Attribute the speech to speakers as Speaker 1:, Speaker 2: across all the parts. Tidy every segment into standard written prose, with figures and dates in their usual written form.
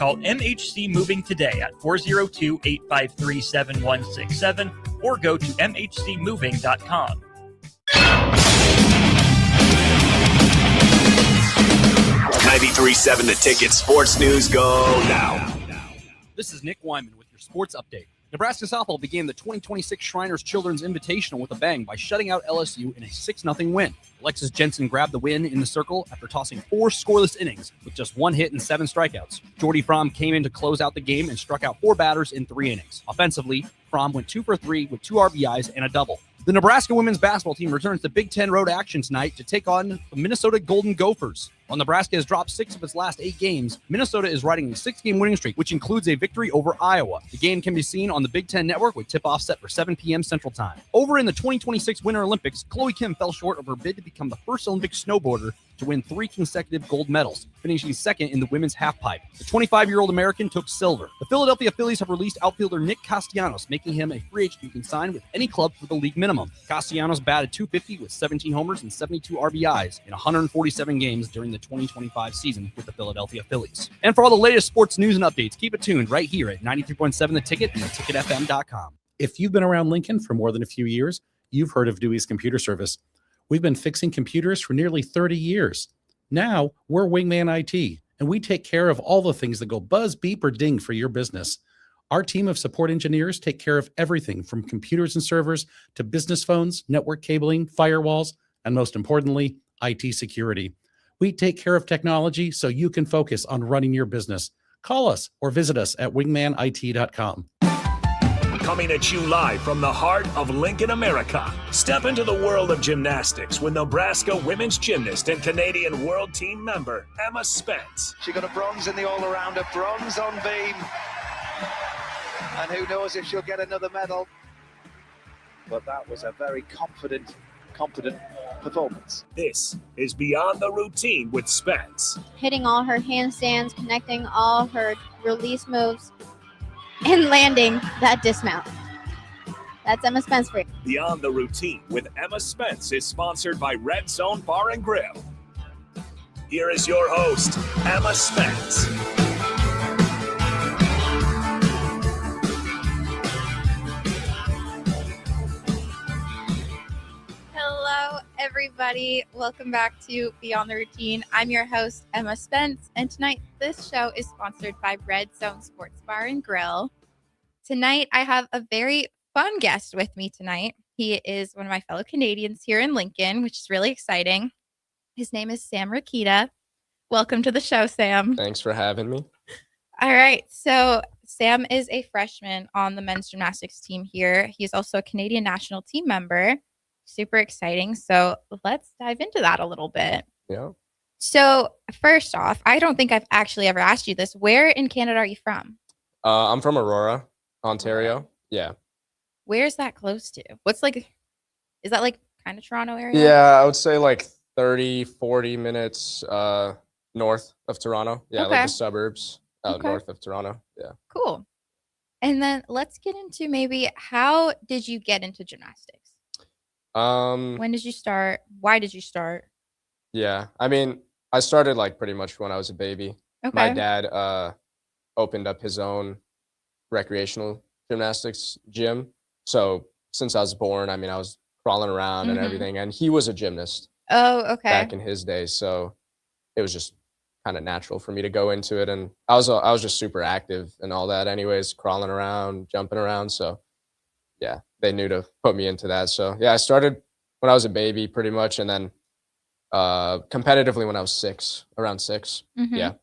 Speaker 1: Call MHC Moving today at 402-853-7167 or go to mhcmoving.com.
Speaker 2: 93.7 The Ticket Sports News go now.
Speaker 3: This is Nick Wyman with your sports update. Nebraska softball began the 2026 Shriners Children's Invitational with a bang by shutting out LSU in a 6-0 win. Alexis Jensen grabbed the win in the circle after tossing 4 scoreless innings with just 1 hit and 7 strikeouts. Jordy Fromm came in to close out the game and struck out 4 batters in 3 innings. Offensively, Fromm went 2 for 3 with 2 RBIs and a double. The Nebraska women's basketball team returns to Big Ten road action tonight to take on the Minnesota Golden Gophers. While Nebraska has dropped 6 of its last 8 games, Minnesota is riding a 6-game winning streak, which includes a victory over Iowa. The game can be seen on the Big Ten Network with tip-off set for 7 p.m. Central Time. Over in the 2026 Winter Olympics, Chloe Kim fell short of her bid to become the first Olympic snowboarder to win 3 consecutive gold medals, finishing second in the women's halfpipe. The 25-year-old American took silver. The Philadelphia Phillies have released outfielder Nick Castellanos, making him a free agent who can sign with any club for the league minimum. Castellanos batted .250 with 17 homers and 72 RBIs in 147 games during the 2025 season with the Philadelphia Phillies. And for all the latest sports news and updates, keep it tuned right here at 93.7 The Ticket and theticketfm.com.
Speaker 4: If you've been around Lincoln for more than a few years, you've heard of Dewey's Computer Service. We've been fixing computers for nearly 30 years. Now, we're Wingman IT, and we take care of all the things that go buzz, beep, or ding for your business. Our team of support engineers take care of everything from computers and servers to business phones, network cabling, firewalls, and most importantly, IT security. We take care of technology so you can focus on running your business. Call us or visit us at wingmanit.com.
Speaker 2: Coming at you live from the heart of Lincoln, America. Step into the world of gymnastics with Nebraska women's gymnast and Canadian world team member Emma Spence.
Speaker 5: She got a bronze in the all-arounder, bronze on beam. And who knows if she'll get another medal. But that was a very confident performance.
Speaker 2: This is Beyond the Routine with Spence.
Speaker 6: Hitting all her handstands, connecting all her release moves, and landing that dismount. That's Emma Spence for you.
Speaker 2: Beyond the Routine with Emma Spence is sponsored by Red Zone Bar and Grill. Here is your host, Emma Spence.
Speaker 7: Hello, everybody. Welcome back to Beyond the Routine. I'm your host, Emma Spence, and tonight this show is sponsored by Red Zone Sports Bar and Grill. Tonight, I have a very fun guest with me tonight. He is one of my fellow Canadians here in Lincoln, which is really exciting. His name is Sam Rakita. Welcome to the show, Sam.
Speaker 8: Thanks for having me.
Speaker 7: All right. So Sam is a freshman on the men's gymnastics team here. He's also a Canadian national team member. Super exciting. So let's dive into that a little bit.
Speaker 8: Yeah.
Speaker 7: So first off, I don't think I've actually ever asked you this. Where in Canada are you from?
Speaker 8: I'm from Aurora, Ontario. Yeah.
Speaker 7: Where's that close to? Is that like kind of Toronto area?
Speaker 8: Yeah, I would say like 30, 40 minutes north of Toronto. Yeah,
Speaker 7: Okay.
Speaker 8: like the suburbs out
Speaker 7: Okay.
Speaker 8: north of Toronto. Yeah.
Speaker 7: Cool. And then let's get into maybe how did you get into gymnastics? When did you start? Why did you start?
Speaker 8: Yeah. I mean, I started like pretty much when I was a baby.
Speaker 7: Okay.
Speaker 8: My dad opened up his own recreational gymnastics gym. So since I was born, I mean, I was crawling around and
Speaker 7: Mhm.
Speaker 8: everything. And he was a gymnast
Speaker 7: Oh, okay.
Speaker 8: back in his day. So it was just kind of natural for me to go into it. And I was just super active and all that anyways, crawling around, jumping around. So yeah, they knew to put me into that. So yeah, I started when I was a baby pretty much. And then competitively when I was around 6.
Speaker 7: Mhm.
Speaker 8: Yeah.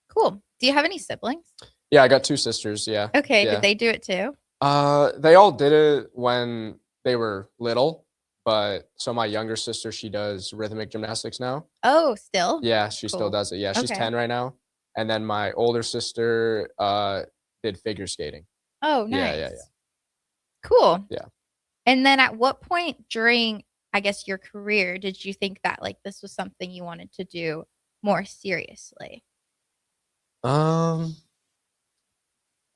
Speaker 7: Cool. Do you have any siblings?
Speaker 8: Yeah, I got 2 sisters. Yeah.
Speaker 7: Okay.
Speaker 8: Yeah.
Speaker 7: Did they do it too?
Speaker 8: They all did it when they were little, but so my younger sister, she does rhythmic gymnastics now.
Speaker 7: Oh, still?
Speaker 8: Yeah, she still
Speaker 7: Cool.
Speaker 8: does it. Yeah, she's
Speaker 7: Okay.
Speaker 8: 10 right now. And then my older sister did figure skating.
Speaker 7: Oh, nice.
Speaker 8: Yeah.
Speaker 7: Cool.
Speaker 8: Yeah.
Speaker 7: And then at what point during, I guess, your career did you think that like this was something you wanted to do more seriously?
Speaker 8: I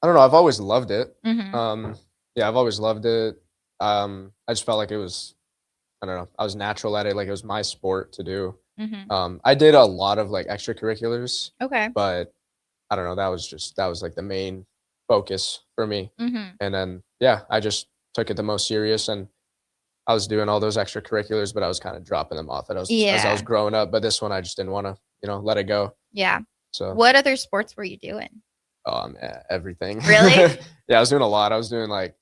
Speaker 8: don't know. I've always loved it.
Speaker 7: Mhm.
Speaker 8: Yeah, I've always loved it. I just felt like it was, I don't know, I was natural at it. Like it was my sport to do.
Speaker 7: Mhm.
Speaker 8: I did a lot of like extracurriculars,
Speaker 7: Okay.
Speaker 8: but I don't know, that was like the main focus for me.
Speaker 7: Mm-hmm.
Speaker 8: And then, yeah, I just took it the most serious, and I was doing all those extracurriculars, but I was kind of dropping them off as I was
Speaker 7: Yeah.
Speaker 8: growing up. But this one, I just didn't want to, let it go.
Speaker 7: Yeah.
Speaker 8: So,
Speaker 7: What other sports were you doing?
Speaker 8: everything.
Speaker 7: Really?
Speaker 8: Yeah, I was doing a lot. I was doing like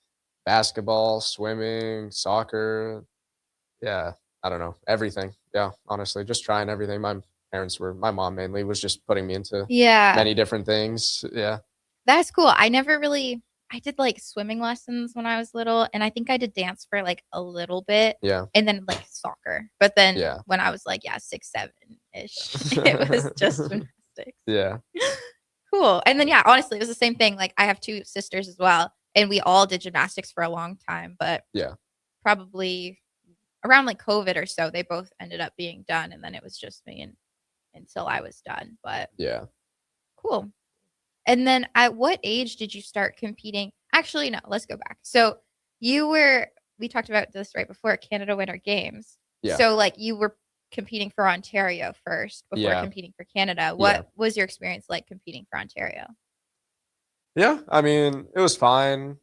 Speaker 8: basketball, swimming, soccer. Yeah, I don't know, everything. Yeah, honestly, just trying everything. My mom mainly was just putting me into
Speaker 7: Yeah.
Speaker 8: many different things. Yeah.
Speaker 7: That's cool. I did like swimming lessons when I was little, and I think I did dance for like a little bit,
Speaker 8: Yeah.
Speaker 7: and then like soccer. But then
Speaker 8: Yeah.
Speaker 7: when I was like, 6, 7-ish, it was just gymnastics.
Speaker 8: Yeah.
Speaker 7: Cool. And then, honestly, it was the same thing. Like, I have 2 sisters as well, and we all did gymnastics for a long time, but
Speaker 8: Yeah.
Speaker 7: probably around like COVID or so, they both ended up being done, and then it was just me until I was done. But
Speaker 8: Yeah.
Speaker 7: cool. And then at what age did you start competing? Actually, no, let's go back. So we talked about this right before Canada Winter Games.
Speaker 8: Yeah.
Speaker 7: So like you were competing for Ontario first before
Speaker 8: Yeah.
Speaker 7: competing for Canada. What was your experience like competing for Ontario?
Speaker 8: Yeah, I mean, it was fine.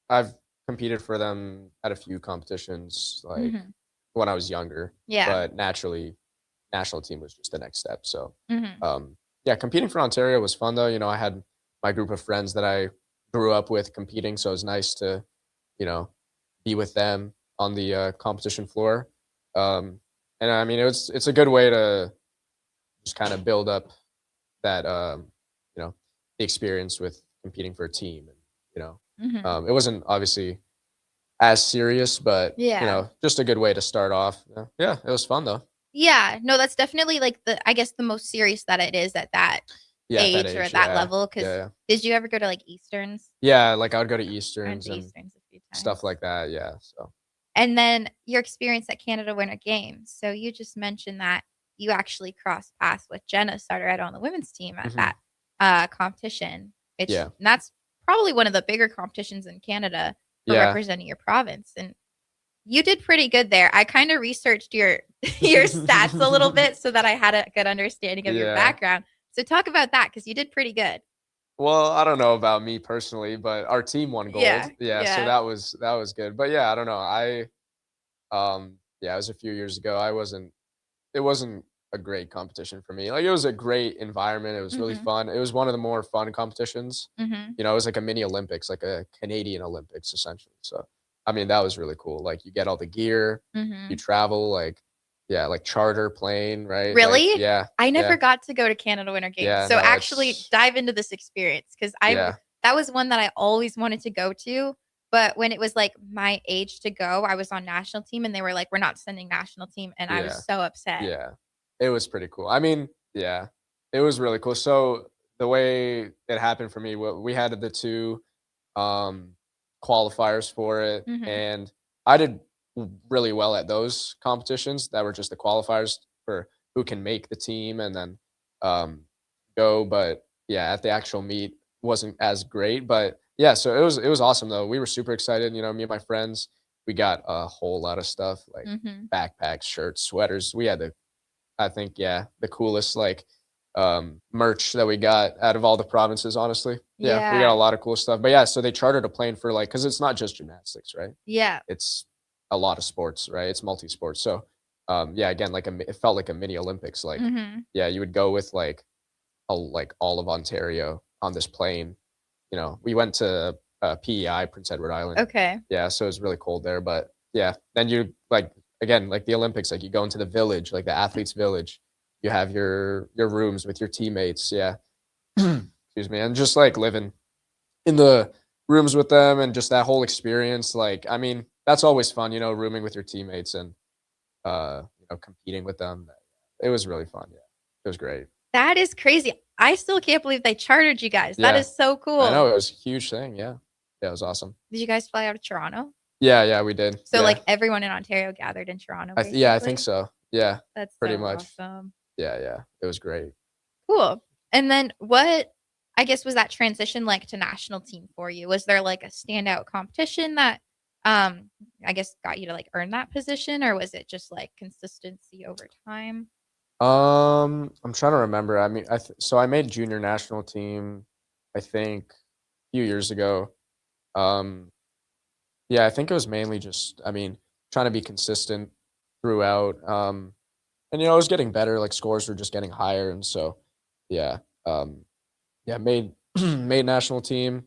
Speaker 8: I've competed for them at a few competitions, like
Speaker 7: Mhm.
Speaker 8: when I was younger.
Speaker 7: Yeah.
Speaker 8: But naturally, national team was just the next step. So,
Speaker 7: Mhm.
Speaker 8: yeah, competing for Ontario was fun though. I had my group of friends that I grew up with competing, so it was nice to, be with them on the competition floor. And I mean, it's a good way to just kind of build up that the experience with competing for a team, and
Speaker 7: Mhm.
Speaker 8: it wasn't obviously as serious, but
Speaker 7: Yeah.
Speaker 8: just a good way to start off. Yeah, it was fun though.
Speaker 7: Yeah. No, that's definitely like I guess the most serious that it is at that
Speaker 8: Yeah, at that
Speaker 7: age or
Speaker 8: age,
Speaker 7: at that
Speaker 8: yeah,
Speaker 7: level. Because
Speaker 8: yeah,
Speaker 7: did you ever go to like Easterns?
Speaker 8: yeah. Like I would go to
Speaker 7: I went
Speaker 8: Easterns
Speaker 7: to
Speaker 8: and
Speaker 7: Easterns a few
Speaker 8: stuff
Speaker 7: times.
Speaker 8: like that. Yeah, so
Speaker 7: And then your experience at Canada Winter Games. So you just mentioned that you actually crossed paths with Jenna, started out on the women's team at
Speaker 8: Mhm.
Speaker 7: that competition.
Speaker 8: Yeah.
Speaker 7: And that's probably one of the bigger competitions in Canada for
Speaker 8: Yeah.
Speaker 7: representing your province. And you did pretty good there. I kind of researched your your stats a little bit so that I had a good understanding of your
Speaker 8: Yeah.
Speaker 7: background. So talk about that because you did pretty good.
Speaker 8: Well, I don't know about me personally, but our team won gold.
Speaker 7: Yeah,
Speaker 8: Yeah, so
Speaker 7: yeah.
Speaker 8: that was good. But yeah, I don't know. Yeah, it was a few years ago. It wasn't a great competition for me. Like it was a great environment. It was really
Speaker 7: Mhm.
Speaker 8: fun. It was one of the more fun competitions.
Speaker 7: Mhm.
Speaker 8: It was like a mini Olympics, like a Canadian Olympics essentially. So, I mean, that was really cool. Like you get all the gear, you
Speaker 7: Mhm.
Speaker 8: travel, like yeah, like charter plane, right? Like
Speaker 7: Really?
Speaker 8: yeah,
Speaker 7: I never
Speaker 8: yeah,
Speaker 7: got to go to Canada Winter Games.
Speaker 8: yeah.
Speaker 7: So
Speaker 8: No,
Speaker 7: actually
Speaker 8: it's
Speaker 7: dive into this experience because
Speaker 8: yeah,
Speaker 7: that was one that I always wanted to go to. But when it was like my age to go, I was on national team and they were like, we're not sending national team. And I
Speaker 8: yeah.
Speaker 7: was so upset.
Speaker 8: Yeah, it was pretty cool. I mean, yeah, it was really cool. So the way it happened for me, we had the 2 um, qualifiers for it,
Speaker 7: Mhm.
Speaker 8: and I did really well at those competitions that were just the qualifiers for who can make the team and then um, go. But yeah, at the actual meet wasn't as great. But yeah, so it was awesome though. We were super excited. Me and my friends, we got a whole lot of stuff like
Speaker 7: Mhm.
Speaker 8: backpacks, shirts, sweaters. We had I think, yeah, the coolest like merch that we got out of all the provinces, honestly. Yeah, we got a
Speaker 7: Yeah.
Speaker 8: lot of cool stuff. But yeah, so they chartered a plane for like, because it's not just gymnastics, right?
Speaker 7: Yeah.
Speaker 8: It's a lot of sports, right? It's multi-sports. So yeah, again, like it felt like a mini Olympics. Like,
Speaker 7: Mhm.
Speaker 8: yeah, you would go with like all of Ontario on this plane. We went to PEI, Prince Edward Island.
Speaker 7: Okay.
Speaker 8: Yeah, so it's really cold there. But yeah, then you like again like the Olympics, like you go into the village, like the athletes' village. You have your rooms with your teammates. Yeah, excuse me, and just like living in the rooms with them and just that whole experience. Like, I mean, that's always fun, rooming with your teammates and competing with them. It was really fun. Yeah, it was great.
Speaker 7: That is crazy. I still can't believe they chartered you guys. That
Speaker 8: Yeah,
Speaker 7: is so
Speaker 8: I know
Speaker 7: cool.
Speaker 8: it was a huge thing. Yeah, yeah, it was awesome.
Speaker 7: Did you guys fly out of Toronto?
Speaker 8: Yeah, yeah, we did.
Speaker 7: So
Speaker 8: Yeah,
Speaker 7: like everyone in Ontario gathered in Toronto,
Speaker 8: yeah, I think
Speaker 7: basically?
Speaker 8: so. Yeah,
Speaker 7: That's
Speaker 8: pretty
Speaker 7: so
Speaker 8: much.
Speaker 7: awesome.
Speaker 8: Yeah, yeah, it was great.
Speaker 7: Cool. And then what, I guess, was that transition like to national team for you? Was there like a standout competition that I guess got you to like earn that position, or was it just like consistency over time?
Speaker 8: I'm trying to remember. I mean, so I made junior national team, I think, a few years ago. Um, yeah, I think it was mainly just, I mean, trying to be consistent throughout. And I was getting better. Like scores were just getting higher, and so, yeah, um, yeah, made made national team.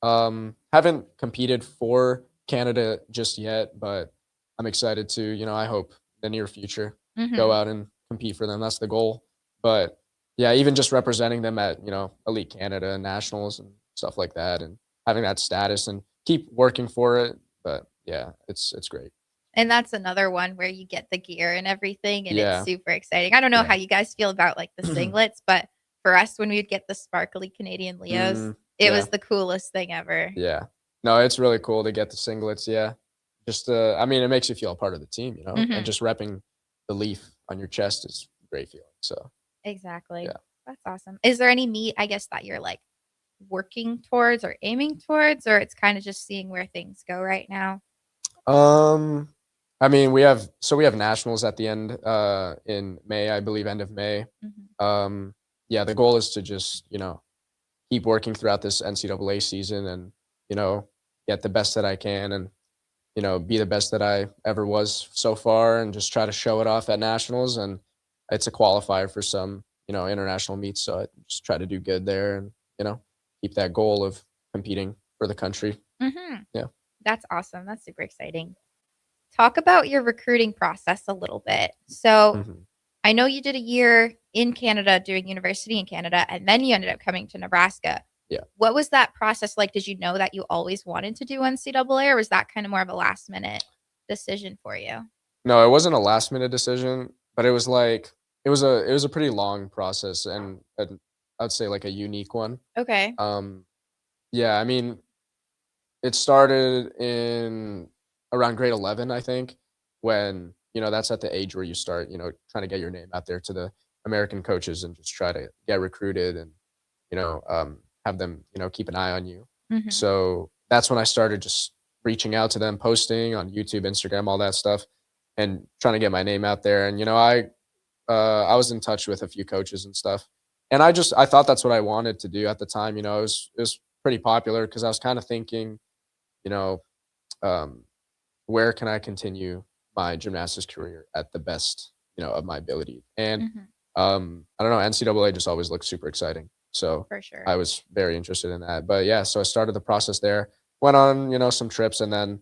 Speaker 8: Haven't competed for Canada just yet, but I'm excited to. I hope the near future go
Speaker 7: Hmm.
Speaker 8: out and compete for them. That's the goal. But yeah, even just representing them at Elite Canada and nationals and stuff like that, and having that status and keep working for it. But yeah, it's great.
Speaker 7: And that's another one where you get the gear and everything, and it's
Speaker 8: Yeah,
Speaker 7: super exciting. I don't know how
Speaker 8: yeah.
Speaker 7: you guys feel about like the singlets, but for us, when we'd get the sparkly Canadian Leos, it
Speaker 8: Yeah,
Speaker 7: was the coolest thing ever.
Speaker 8: yeah. No, it's really cool to get the singlets. Yeah, just I mean, it makes you feel a part of the team, and
Speaker 7: Hmm.
Speaker 8: just repping the leaf on your chest is a great feeling. So
Speaker 7: Exactly.
Speaker 8: yeah.
Speaker 7: That's awesome. Is there any meet, I guess, that you're like working towards or aiming towards, or it's kind of just seeing where things go right now?
Speaker 8: Um, I mean, we have nationals at the end in May, I believe, end of May.
Speaker 7: Hmm.
Speaker 8: Um, yeah, the goal is to just keep working throughout this NCAA season and you know get the best that I can and be the best that I ever was so far and just try to show it off at nationals. And it's a qualifier for some international meets, so I just try to do good there and keep that goal of competing for the country.
Speaker 7: Hmm.
Speaker 8: Yeah.
Speaker 7: That's awesome. That's super exciting. Talk about your recruiting process a little bit. So
Speaker 8: hmm
Speaker 7: I know you did a year in Canada doing university in Canada, and then you ended up coming to Nebraska.
Speaker 8: Yeah.
Speaker 7: What was that process like? Did you know that you always wanted to do NCAA, or was that kind of more of a last minute decision for you?
Speaker 8: No, it wasn't a last minute decision, but it was like it was a pretty long process and I'd say like a unique one.
Speaker 7: Okay.
Speaker 8: Um, yeah, I mean, it started in around grade 11, I think, when that's at the age where you start trying to get your name out there to the American coaches and just try to get recruited and have them keep an eye on you.
Speaker 7: Hmm.
Speaker 8: So that's when I started just reaching out to them, posting on YouTube, Instagram, all that stuff, and trying to get my name out there. And I was in touch with a few coaches and stuff, and I thought that's what I wanted to do at the time. It was pretty popular because I was kind of thinking, you know, um, where can I continue my gymnastics career at the best, of my ability? And
Speaker 7: Hmm.
Speaker 8: I don't know, NCAA just always looked super exciting. So
Speaker 7: For sure.
Speaker 8: I was very interested in that. But yeah, so I started the process there, went on, some trips, and then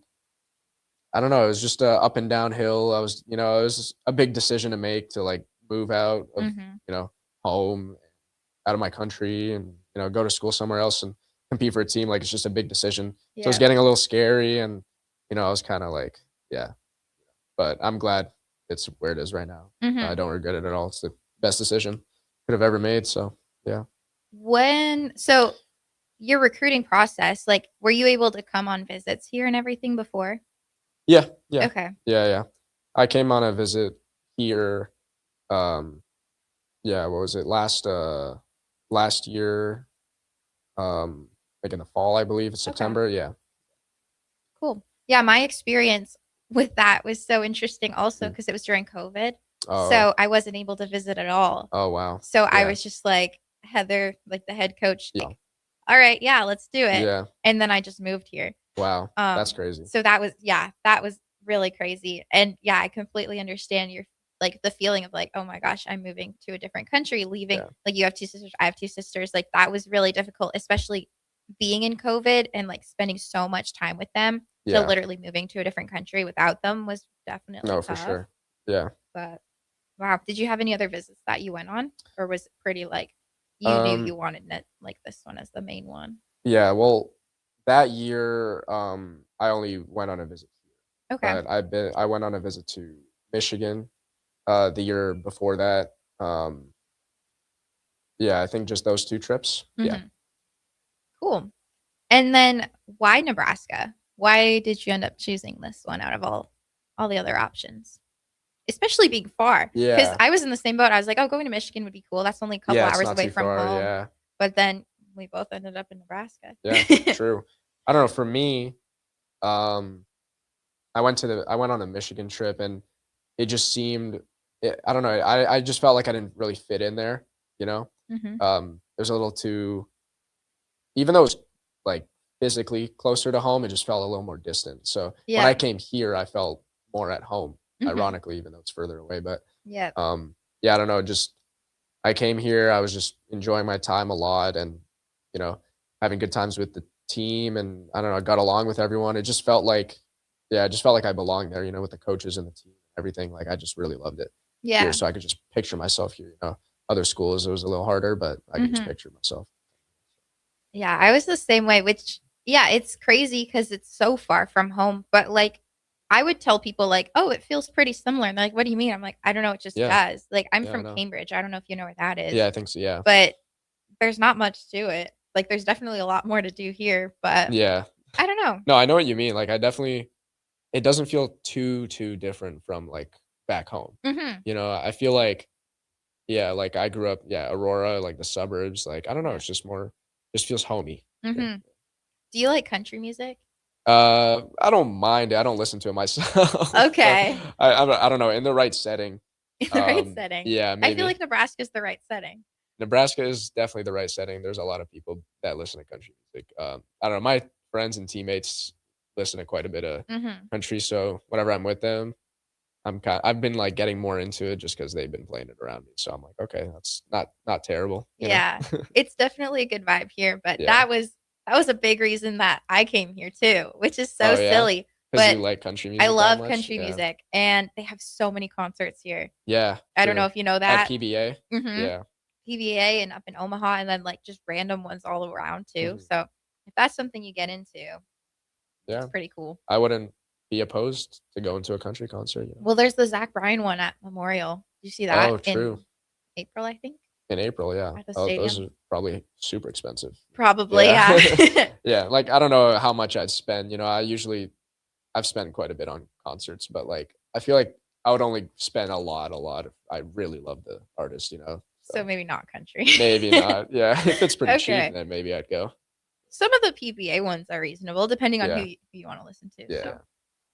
Speaker 8: I don't know, it was just up and downhill. It was a big decision to make to like move out of,
Speaker 7: Hmm.
Speaker 8: home, out of my country and, go to school somewhere else and compete for a team. Like it's just a big decision. So it's
Speaker 7: Yeah.
Speaker 8: getting a little scary and, I was kind of like, yeah, but I'm glad it's where it is right now. I
Speaker 7: Hmm.
Speaker 8: don't regret it at all. It's the best decision could have ever made. So yeah.
Speaker 7: So your recruiting process, like, were you able to come on visits here and everything before?
Speaker 8: Yeah. Yeah.
Speaker 7: Okay.
Speaker 8: Yeah. Yeah. I came on a visit here. Um, yeah. What was it? Last year, like in the fall, I believe, it's
Speaker 7: Okay.
Speaker 8: September. Yeah.
Speaker 7: Cool. Yeah, my experience with that was so interesting also
Speaker 8: Mm.
Speaker 7: because it was during COVID.
Speaker 8: Oh,
Speaker 7: So I wasn't able to visit at all.
Speaker 8: oh, wow.
Speaker 7: So I
Speaker 8: Yeah.
Speaker 7: was just like, Heather, like the head coach,
Speaker 8: Yeah.
Speaker 7: like, all right, yeah, let's do it.
Speaker 8: Yeah.
Speaker 7: And then I just moved here.
Speaker 8: Wow. That's crazy.
Speaker 7: So that was really crazy. And yeah, I completely understand your like the feeling of like, oh my gosh, I'm moving to a different country, leaving
Speaker 8: Yeah.
Speaker 7: like you have two sisters, I have two sisters. Like that was really difficult, especially being in COVID and like spending so much time with them to
Speaker 8: Yeah.
Speaker 7: literally moving to a different country without them was definitely
Speaker 8: No, for
Speaker 7: tough.
Speaker 8: sure. Yeah.
Speaker 7: But wow, did you have any other visits that you went on? Or was it pretty like you knew you
Speaker 8: Um,
Speaker 7: wanted it like this one as the main one?
Speaker 8: yeah, well, that year, I only went on a visit here,
Speaker 7: Okay.
Speaker 8: but I went on a visit to Michigan, the year before that. Um, yeah, I think just those 2 trips. Yeah.
Speaker 7: Hmm. Cool. And then why Nebraska? Why did you end up choosing this one out of all the other options? Especially being far. Because
Speaker 8: Yeah.
Speaker 7: I was in the same boat. I was like, oh, going to Michigan would be cool. That's only a couple
Speaker 8: Yeah, it's
Speaker 7: hours
Speaker 8: not
Speaker 7: away
Speaker 8: too
Speaker 7: from
Speaker 8: far.
Speaker 7: home.
Speaker 8: Yeah.
Speaker 7: But then we both ended up in Nebraska.
Speaker 8: Yeah, true. I don't know, for me, um, I went on a Michigan trip and it just seemed I don't know. I just felt like I didn't really fit in there, you know?
Speaker 7: Mm-hmm.
Speaker 8: It was a little too, even though it was like physically closer to home, it just felt a little more distant. So when
Speaker 7: Yeah.
Speaker 8: I came here, I felt more at home,
Speaker 7: Mhm.
Speaker 8: ironically, even though it's further away. But
Speaker 7: Yeah.
Speaker 8: yeah, I don't know. Just I came here, I was just enjoying my time a lot, and you know, having good times with the team, and I don't know, I got along with everyone. It just felt like, yeah, it just felt like I belonged there, you know, with the coaches and the team, everything. Like I just really loved it
Speaker 7: Yeah.
Speaker 8: here, so I could just picture myself here. You know, other schools it was a little harder, but I could just
Speaker 7: Mhm.
Speaker 8: picture myself.
Speaker 7: Yeah, I was the same way, which, yeah, it's crazy because it's so far from home. But like, I would tell people, like, oh, it feels pretty similar. And they're like, what do you mean? I'm like, I don't know. It just
Speaker 8: Yeah.
Speaker 7: does. Like, I'm
Speaker 8: Yeah, I
Speaker 7: from
Speaker 8: know.
Speaker 7: Cambridge. I don't know if you know where that is.
Speaker 8: Yeah, I think so. Yeah,
Speaker 7: But there's not much to it. Like, there's definitely a lot more to do here. But
Speaker 8: yeah.
Speaker 7: I don't know.
Speaker 8: No, I know what you mean. Like I definitely, it doesn't feel too different from like back home.
Speaker 7: Mm-hmm.
Speaker 8: You know, I feel like, yeah, like I grew up, yeah, Aurora, like the suburbs. Like I don't know, it's just more, just feels homey.
Speaker 7: Mm-hmm. Do you like country music?
Speaker 8: I don't mind it. I don't listen to it myself. but
Speaker 7: Okay.
Speaker 8: I don't know. In the right setting.
Speaker 7: In the right setting.
Speaker 8: Yeah,
Speaker 7: I
Speaker 8: maybe.
Speaker 7: feel like Nebraska's the right setting.
Speaker 8: Nebraska is definitely the right setting. There's a lot of people that listen to country music. I don't know. My friends and teammates listen to quite a bit of
Speaker 7: Mm-hmm.
Speaker 8: country. So whenever I'm with them, I've been like getting more into it just because they've been playing it around me. So I'm like, okay, that's not terrible. You know?
Speaker 7: Yeah. It's definitely a good vibe here. But
Speaker 8: Yeah.
Speaker 7: that was a big reason that I came here too, which is so
Speaker 8: Oh, yeah?
Speaker 7: silly.
Speaker 8: Because
Speaker 7: But
Speaker 8: you like country music.
Speaker 7: I
Speaker 8: that
Speaker 7: love
Speaker 8: much?
Speaker 7: country
Speaker 8: Yeah.
Speaker 7: music, and they have so many concerts here.
Speaker 8: Yeah.
Speaker 7: I don't know
Speaker 8: true.
Speaker 7: if you know
Speaker 8: At
Speaker 7: that.
Speaker 8: PBA.
Speaker 7: Mhm.
Speaker 8: Yeah.
Speaker 7: PVA and up in Omaha, and then like just random ones all around too.
Speaker 8: Mhm.
Speaker 7: So if that's something you get into,
Speaker 8: Yeah.
Speaker 7: it's pretty cool.
Speaker 8: I wouldn't be opposed to going to a country concert. You know?
Speaker 7: Well, there's the Zach Bryan one at Memorial. Did you see that?
Speaker 8: Oh, true.
Speaker 7: In April, I think.
Speaker 8: In April, yeah.
Speaker 7: At the
Speaker 8: Oh, those
Speaker 7: stadium?
Speaker 8: are probably super expensive.
Speaker 7: Probably, yeah.
Speaker 8: Yeah, like I don't know how much I'd spend. You know, I've spent quite a bit on concerts, but like I feel like I would only spend a lot if I really love the artist. You know,
Speaker 7: So maybe not country.
Speaker 8: maybe not. Yeah, if it's pretty
Speaker 7: Okay.
Speaker 8: cheap, then maybe I'd go.
Speaker 7: Some of the PBA ones are reasonable, depending on
Speaker 8: Yeah.
Speaker 7: who you want to listen to.
Speaker 8: Yeah.
Speaker 7: So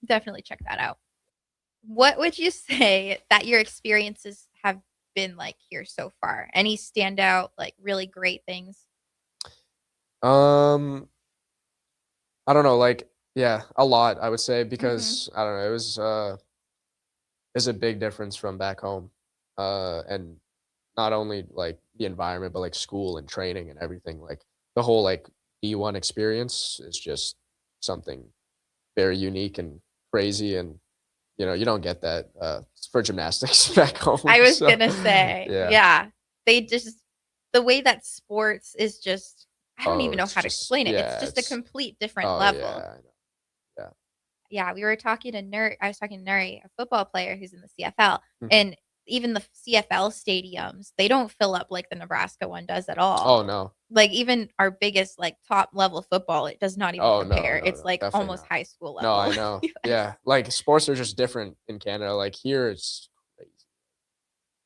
Speaker 7: definitely check that out. What would you say that your experiences have been like here so far? Any standout, like really great things?
Speaker 8: I don't know, like yeah, a lot I would say because
Speaker 7: Mm-hmm.
Speaker 8: I don't know, it was a big difference from back home, and not only like the environment, but like school and training and everything. Like the whole like D1 experience is just something very unique and crazy, and you know you don't get that for gymnastics back home.
Speaker 7: I was
Speaker 8: so,
Speaker 7: gonna say, yeah. They just the way that sports is just I don't even know
Speaker 8: it's
Speaker 7: how to
Speaker 8: just-
Speaker 7: explain it.
Speaker 8: yeah,
Speaker 7: It's just a complete different
Speaker 8: oh,
Speaker 7: level.
Speaker 8: Yeah, I know.
Speaker 7: Yeah, we were talking to Nuri. I was talking to Nuri, a football player who's in the CFL,
Speaker 8: Mhm.
Speaker 7: and even the CFL stadiums, they don't fill up like the Nebraska one does at all.
Speaker 8: Oh no.
Speaker 7: Like even our biggest like top level football, it does not even
Speaker 8: Oh, no,
Speaker 7: compare.
Speaker 8: no,
Speaker 7: It's
Speaker 8: no,
Speaker 7: like
Speaker 8: definitely
Speaker 7: almost
Speaker 8: not.
Speaker 7: high school
Speaker 8: No,
Speaker 7: level.
Speaker 8: I know. Yeah, like sports are just different in Canada. Like here, it's crazy.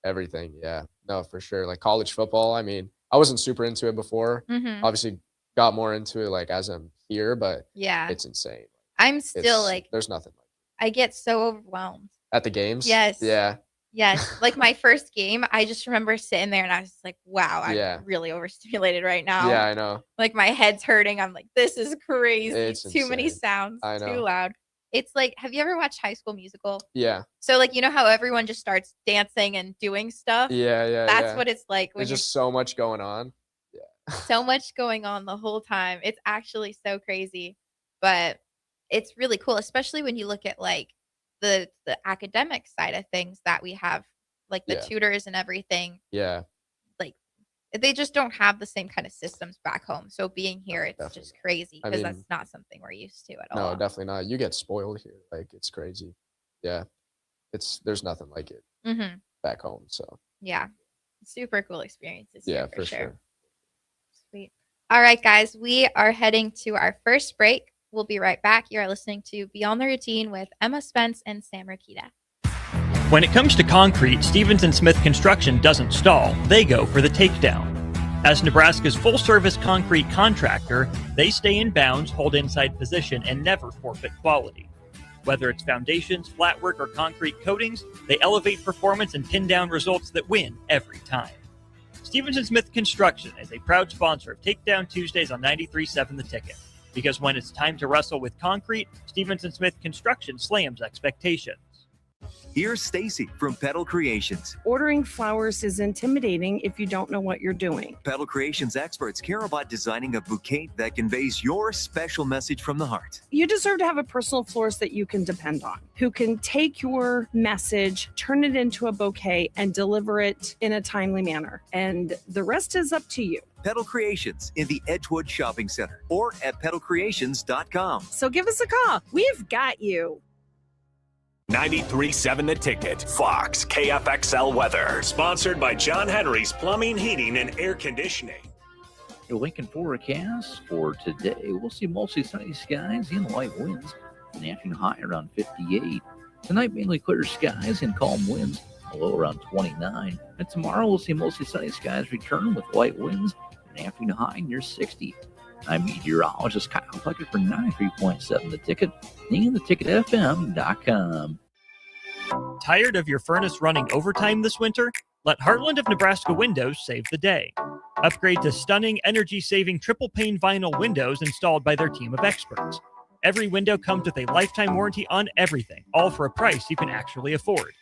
Speaker 8: Everything, yeah. No, for sure. Like college football. I mean, I wasn't super into it before.
Speaker 7: Mhm.
Speaker 8: Obviously, got more into it like as I'm here, but
Speaker 7: Yeah,
Speaker 8: it's insane.
Speaker 7: I'm still
Speaker 8: It's
Speaker 7: like
Speaker 8: there's nothing like
Speaker 7: I get so overwhelmed.
Speaker 8: at the games.
Speaker 7: Yes.
Speaker 8: Yeah.
Speaker 7: Yes, like my first game, I just remember sitting there and I was just like, "Wow, I'm
Speaker 8: Yeah.
Speaker 7: really overstimulated right now."
Speaker 8: Yeah, I know.
Speaker 7: Like my head's hurting. I'm like, "This is crazy.
Speaker 8: It's
Speaker 7: Too many
Speaker 8: insane.
Speaker 7: sounds.
Speaker 8: I
Speaker 7: Too
Speaker 8: know.
Speaker 7: loud." It's like, have you ever watched High School Musical?
Speaker 8: Yeah.
Speaker 7: So like, you know how everyone just starts dancing and doing stuff?
Speaker 8: Yeah, yeah.
Speaker 7: That's
Speaker 8: yeah.
Speaker 7: what it's like when
Speaker 8: There's just so much going on.
Speaker 7: so much going on the whole time. It's actually so crazy, but it's really cool, especially when you look at like the academic side of things that we have, like the
Speaker 8: Yeah.
Speaker 7: tutors and everything.
Speaker 8: Yeah.
Speaker 7: Like they just don't have the same kind of systems back home. So being here, it's
Speaker 8: definitely
Speaker 7: just crazy
Speaker 8: I
Speaker 7: because
Speaker 8: mean,
Speaker 7: that's not something we're used to at
Speaker 8: No,
Speaker 7: all.
Speaker 8: definitely not. You get spoiled here. Like it's crazy. Yeah. There's nothing like it
Speaker 7: Mm-hmm.
Speaker 8: back home. So
Speaker 7: Yeah, super cool experiences.
Speaker 8: yeah,
Speaker 7: here
Speaker 8: for sure.
Speaker 7: Sweet. All right, guys, we are heading to our first break. We'll be right back. You are listening to Beyond the Routine with Emma Spence and Sam Rakita.
Speaker 1: When it comes to concrete, Stevens & Smith Construction doesn't stall. They go for the takedown. As Nebraska's full-service concrete contractor, they stay in bounds, hold inside position, and never forfeit quality. Whether it's foundations, flatwork, or concrete coatings, they elevate performance and pin down results that win every time. Stevens & Smith Construction is a proud sponsor of Takedown Tuesdays on 93.7 The Ticket. Because when it's time to wrestle with concrete, Stevens & Smith Construction slams expectations.
Speaker 9: Here's Stacy from Petal Creations.
Speaker 10: Ordering flowers is intimidating if you don't know what you're doing.
Speaker 9: Petal Creations experts care about designing a bouquet that conveys your special message from the heart.
Speaker 10: You deserve to have a personal florist that you can depend on, who can take your message, turn it into a bouquet, and deliver it in a timely manner. And the rest is up to you.
Speaker 9: Petal Creations in the Edgewood Shopping Center or at petalcreations.com.
Speaker 10: So give us a call. We've got you.
Speaker 2: 93.7 The Ticket, Fox KFXL weather. Sponsored by John Henry's Plumbing, Heating, and Air Conditioning.
Speaker 11: Your Lincoln forecast for today, we'll see mostly sunny skies and light winds. An afternoon high around 58. Tonight, mainly clear skies and calm winds, a low around 29. And tomorrow, we'll see mostly sunny skies return with light winds. An afternoon high near 60. I'm meteorologist Kyle Pluckett for 93.7 The Ticket and theticketfm.com.
Speaker 1: Tired of your furnace running overtime this winter? Let Heartland of Nebraska Windows save the day. Upgrade to stunning, energy-saving triple-pane vinyl windows installed by their team of experts. Every window comes with a lifetime warranty on everything, all for a price you can actually afford.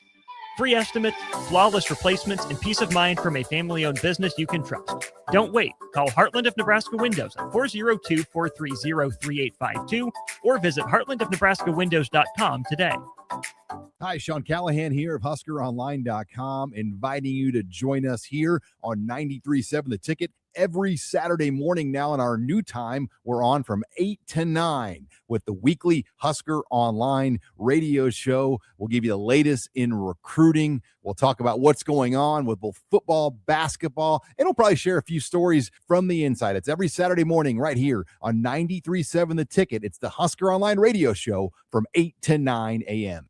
Speaker 1: Free estimates, flawless replacements, and peace of mind from a family-owned business you can trust. Don't wait. Call Heartland of Nebraska Windows at 402-430-3852 or visit heartlandofnebraskawindows.com today.
Speaker 12: Hi, Sean Callahan here of HuskerOnline.com, inviting you to join us here on 93.7 The Ticket every Saturday morning now in our new time. We're on from 8 to 9 with the weekly Husker Online radio show. We'll give you the latest in recruiting. We'll talk about what's going on with both football, basketball, and we'll probably share a few stories from the inside. It's every Saturday morning right here on 93.7 The Ticket. It's the Husker Online radio show from 8 to 9 a.m.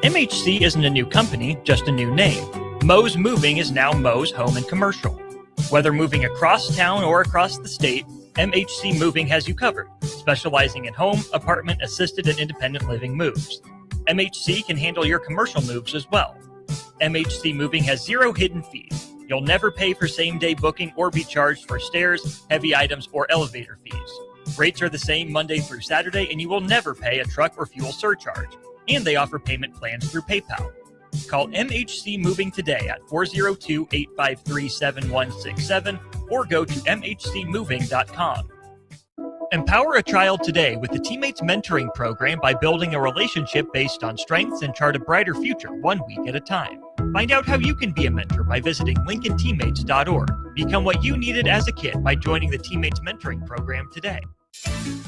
Speaker 1: MHC isn't a new company, just a new name. Moe's Moving is now Moe's Home and Commercial. Whether moving across town or across the state, MHC Moving has you covered, specializing in home, apartment, assisted, and independent living moves. MHC can handle your commercial moves as well. MHC Moving has zero hidden fees. You'll never pay for same-day booking or be charged for stairs, heavy items, or elevator fees. Rates are the same Monday through Saturday, and you will never pay a truck or fuel surcharge. And they offer payment plans through PayPal. Call MHC Moving today at 402-853-7167 or go to mhcmoving.com. Empower a child today with the Teammates Mentoring Program by building a relationship based on strengths and chart a brighter future 1 week at a time. Find out how you can be a mentor by visiting lincolnteammates.org. Become what you needed as a kid by joining the Teammates Mentoring Program today.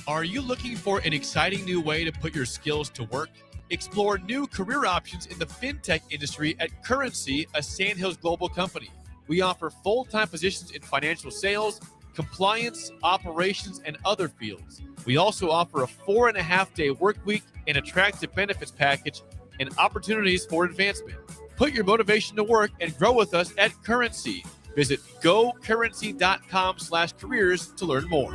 Speaker 13: Are you looking for an exciting new way to put your skills to work? Explore new career options in the fintech industry at Currency, a Sandhills global company. We offer full-time positions in financial sales, compliance, operations, and other fields. We also offer a 4.5-day work week, an attractive benefits package, and opportunities for advancement. Put your motivation to work and grow with us at Currency. Visit gocurrency.com/careers to learn more.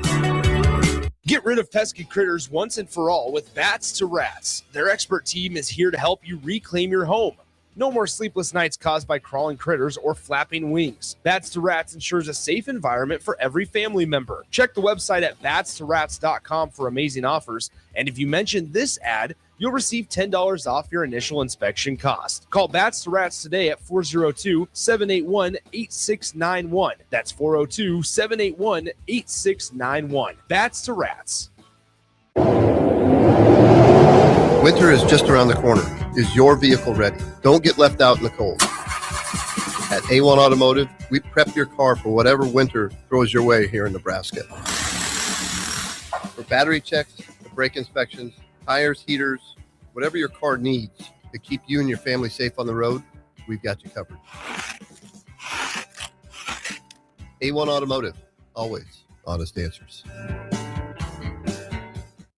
Speaker 14: Get rid of pesky critters once and for all with Bats to Rats. Their expert team is here to help you reclaim your home. No more sleepless nights caused by crawling critters or flapping wings. Bats to Rats ensures a safe environment for every family member. Check the website at batstoRats.com for amazing offers. And if you mention this ad, you'll receive $10 off your initial inspection cost. Call Bats to Rats today at 402-781-8691. That's 402-781-8691. Bats to Rats.
Speaker 15: Winter is just around the corner. Is your vehicle ready? Don't get left out in the cold. At A1 Automotive, we prep your car for whatever winter throws your way here in Nebraska. For battery checks, brake inspections, tires, heaters, whatever your car needs to keep you and your family safe on the road, we've got you covered. A1 Automotive, always honest answers.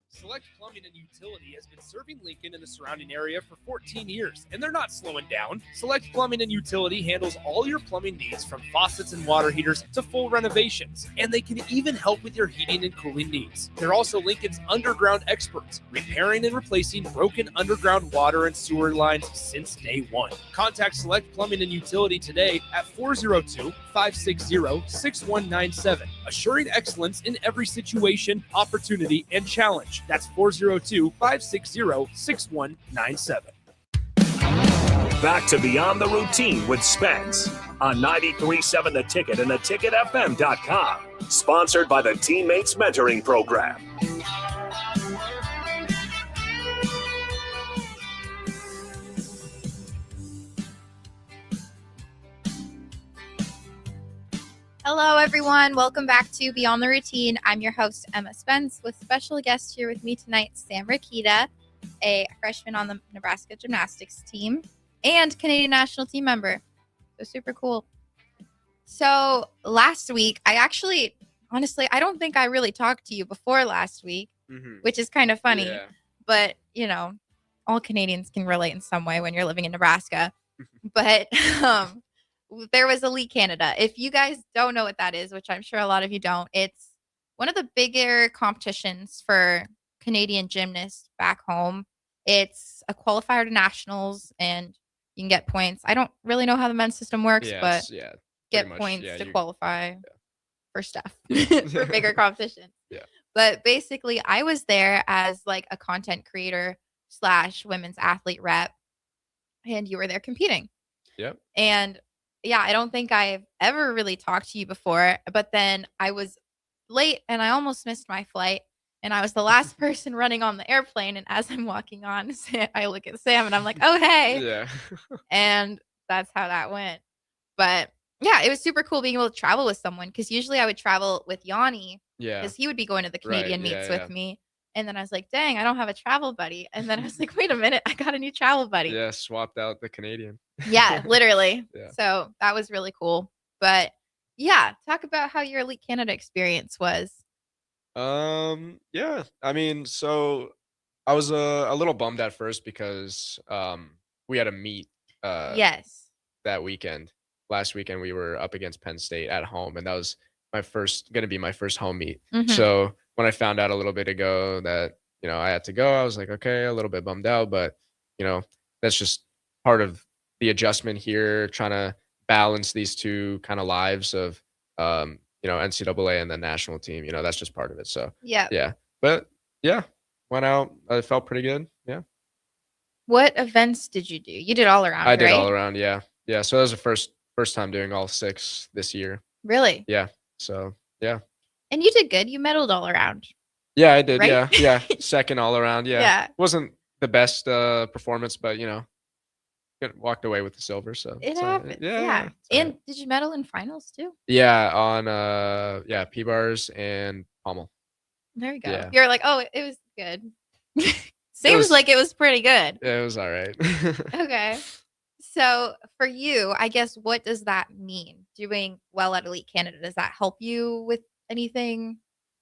Speaker 14: Select Plumbing Plumbing and Utility has been serving Lincoln and the surrounding area for 14 years, and they're not slowing down. Select Plumbing and Utility handles all your plumbing needs, from faucets and water heaters to full renovations, and they can even help with your heating and cooling needs. They're also Lincoln's underground experts, repairing and replacing broken underground water and sewer lines since day one. Contact Select Plumbing and Utility today at 402-560-6197, assuring excellence in every situation, opportunity, and challenge. That's 402-560-6197.
Speaker 2: Back to Beyond the Routine with Spence on 93.7 The Ticket and theticketfm.com. Sponsored by the Teammates Mentoring Program.
Speaker 7: Hello, everyone. Welcome back to Beyond the Routine. I'm your host, Emma Spence, with special guest here with me tonight, Sam Rakita, a freshman on the Nebraska Gymnastics team and Canadian national team member. So super cool. So last week, honestly, I don't think I really talked to you before last week, which is kind of funny.
Speaker 8: Yeah.
Speaker 7: But, all Canadians can relate in some way when you're living in Nebraska. But there was Elite Canada. If you guys don't know what that is, which I'm sure a lot of you don't, it's one of the bigger competitions for Canadian gymnasts back home. It's a qualifier to nationals, and you can get points. I don't really know how the men's system works, but get points to qualify for stuff, for bigger competitions.
Speaker 8: Yeah.
Speaker 7: But basically, I was there as like a content creator / women's athlete rep, and you were there competing.
Speaker 8: Yep.
Speaker 7: And yeah, I don't think I've ever really talked to you before, but then I was late and I almost missed my flight, and I was the last person running on the airplane. And as I'm walking on, I look at Sam and I'm like, oh, hey.
Speaker 8: Yeah.
Speaker 7: And that's how that went. But yeah, it was super cool being able to travel with someone, because usually I would travel with Yanni, because he would be going to the Canadian meets with me. And then I was like, dang, I don't have a travel buddy. And then I was like, wait a minute, I got a new travel buddy.
Speaker 8: Yeah, swapped out the Canadian.
Speaker 7: Yeah, literally.
Speaker 8: Yeah.
Speaker 7: So that was really cool. But yeah, talk about how your Elite Canada experience was.
Speaker 8: Yeah. I mean, so I was a little bummed at first because we had a meet
Speaker 7: Yes.
Speaker 8: that weekend. Last weekend we were up against Penn State at home, and that was gonna be my first home meet.
Speaker 7: Mhm.
Speaker 8: So when I found out a little bit ago that, I had to go, I was like, okay, a little bit bummed out, but that's just part of the adjustment here, trying to balance these two kind of lives of NCAA and the national team. That's just part of it. So
Speaker 7: Yeah.
Speaker 8: But yeah, went out. I felt pretty good. Yeah.
Speaker 7: What events did you do? You did all around,
Speaker 8: I did
Speaker 7: right?
Speaker 8: all around. Yeah. Yeah. So that was the first time doing all 6 this year.
Speaker 7: Really?
Speaker 8: Yeah. So yeah.
Speaker 7: And you did good. You medaled all around.
Speaker 8: Yeah, I did.
Speaker 7: Right?
Speaker 8: Yeah. Yeah. Second all around. Yeah.
Speaker 7: Yeah.
Speaker 8: Wasn't the best performance, but walked away with the silver. So
Speaker 7: It
Speaker 8: it's,
Speaker 7: happened.
Speaker 8: yeah.
Speaker 7: And did you medal in finals too?
Speaker 8: Yeah. On P-bars and pommel.
Speaker 7: There you go.
Speaker 8: Yeah.
Speaker 7: You're like, oh, it was good. Seems like it was pretty good.
Speaker 8: Yeah, it was all right.
Speaker 7: Okay. So for you, I guess, what does that mean? Doing well at Elite Canada, does that help you with anything?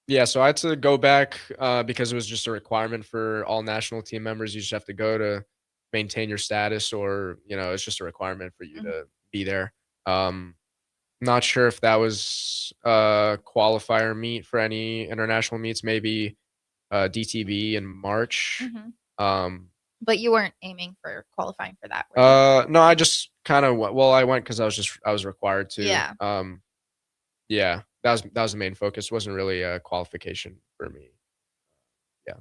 Speaker 8: Yeah, so I had to go back because it was just a requirement for all national team members. You just have to go to maintain your status, or it's just a requirement for you to be there. Not sure if that was a qualifier meet for any international meets, maybe DTB in March.
Speaker 7: But you weren't aiming for qualifying for that, were you?
Speaker 8: No, I just kind of went. Well, I went because I was required to.
Speaker 7: Yeah.
Speaker 8: Yeah, that was the main focus. It wasn't really a qualification for me. Yeah.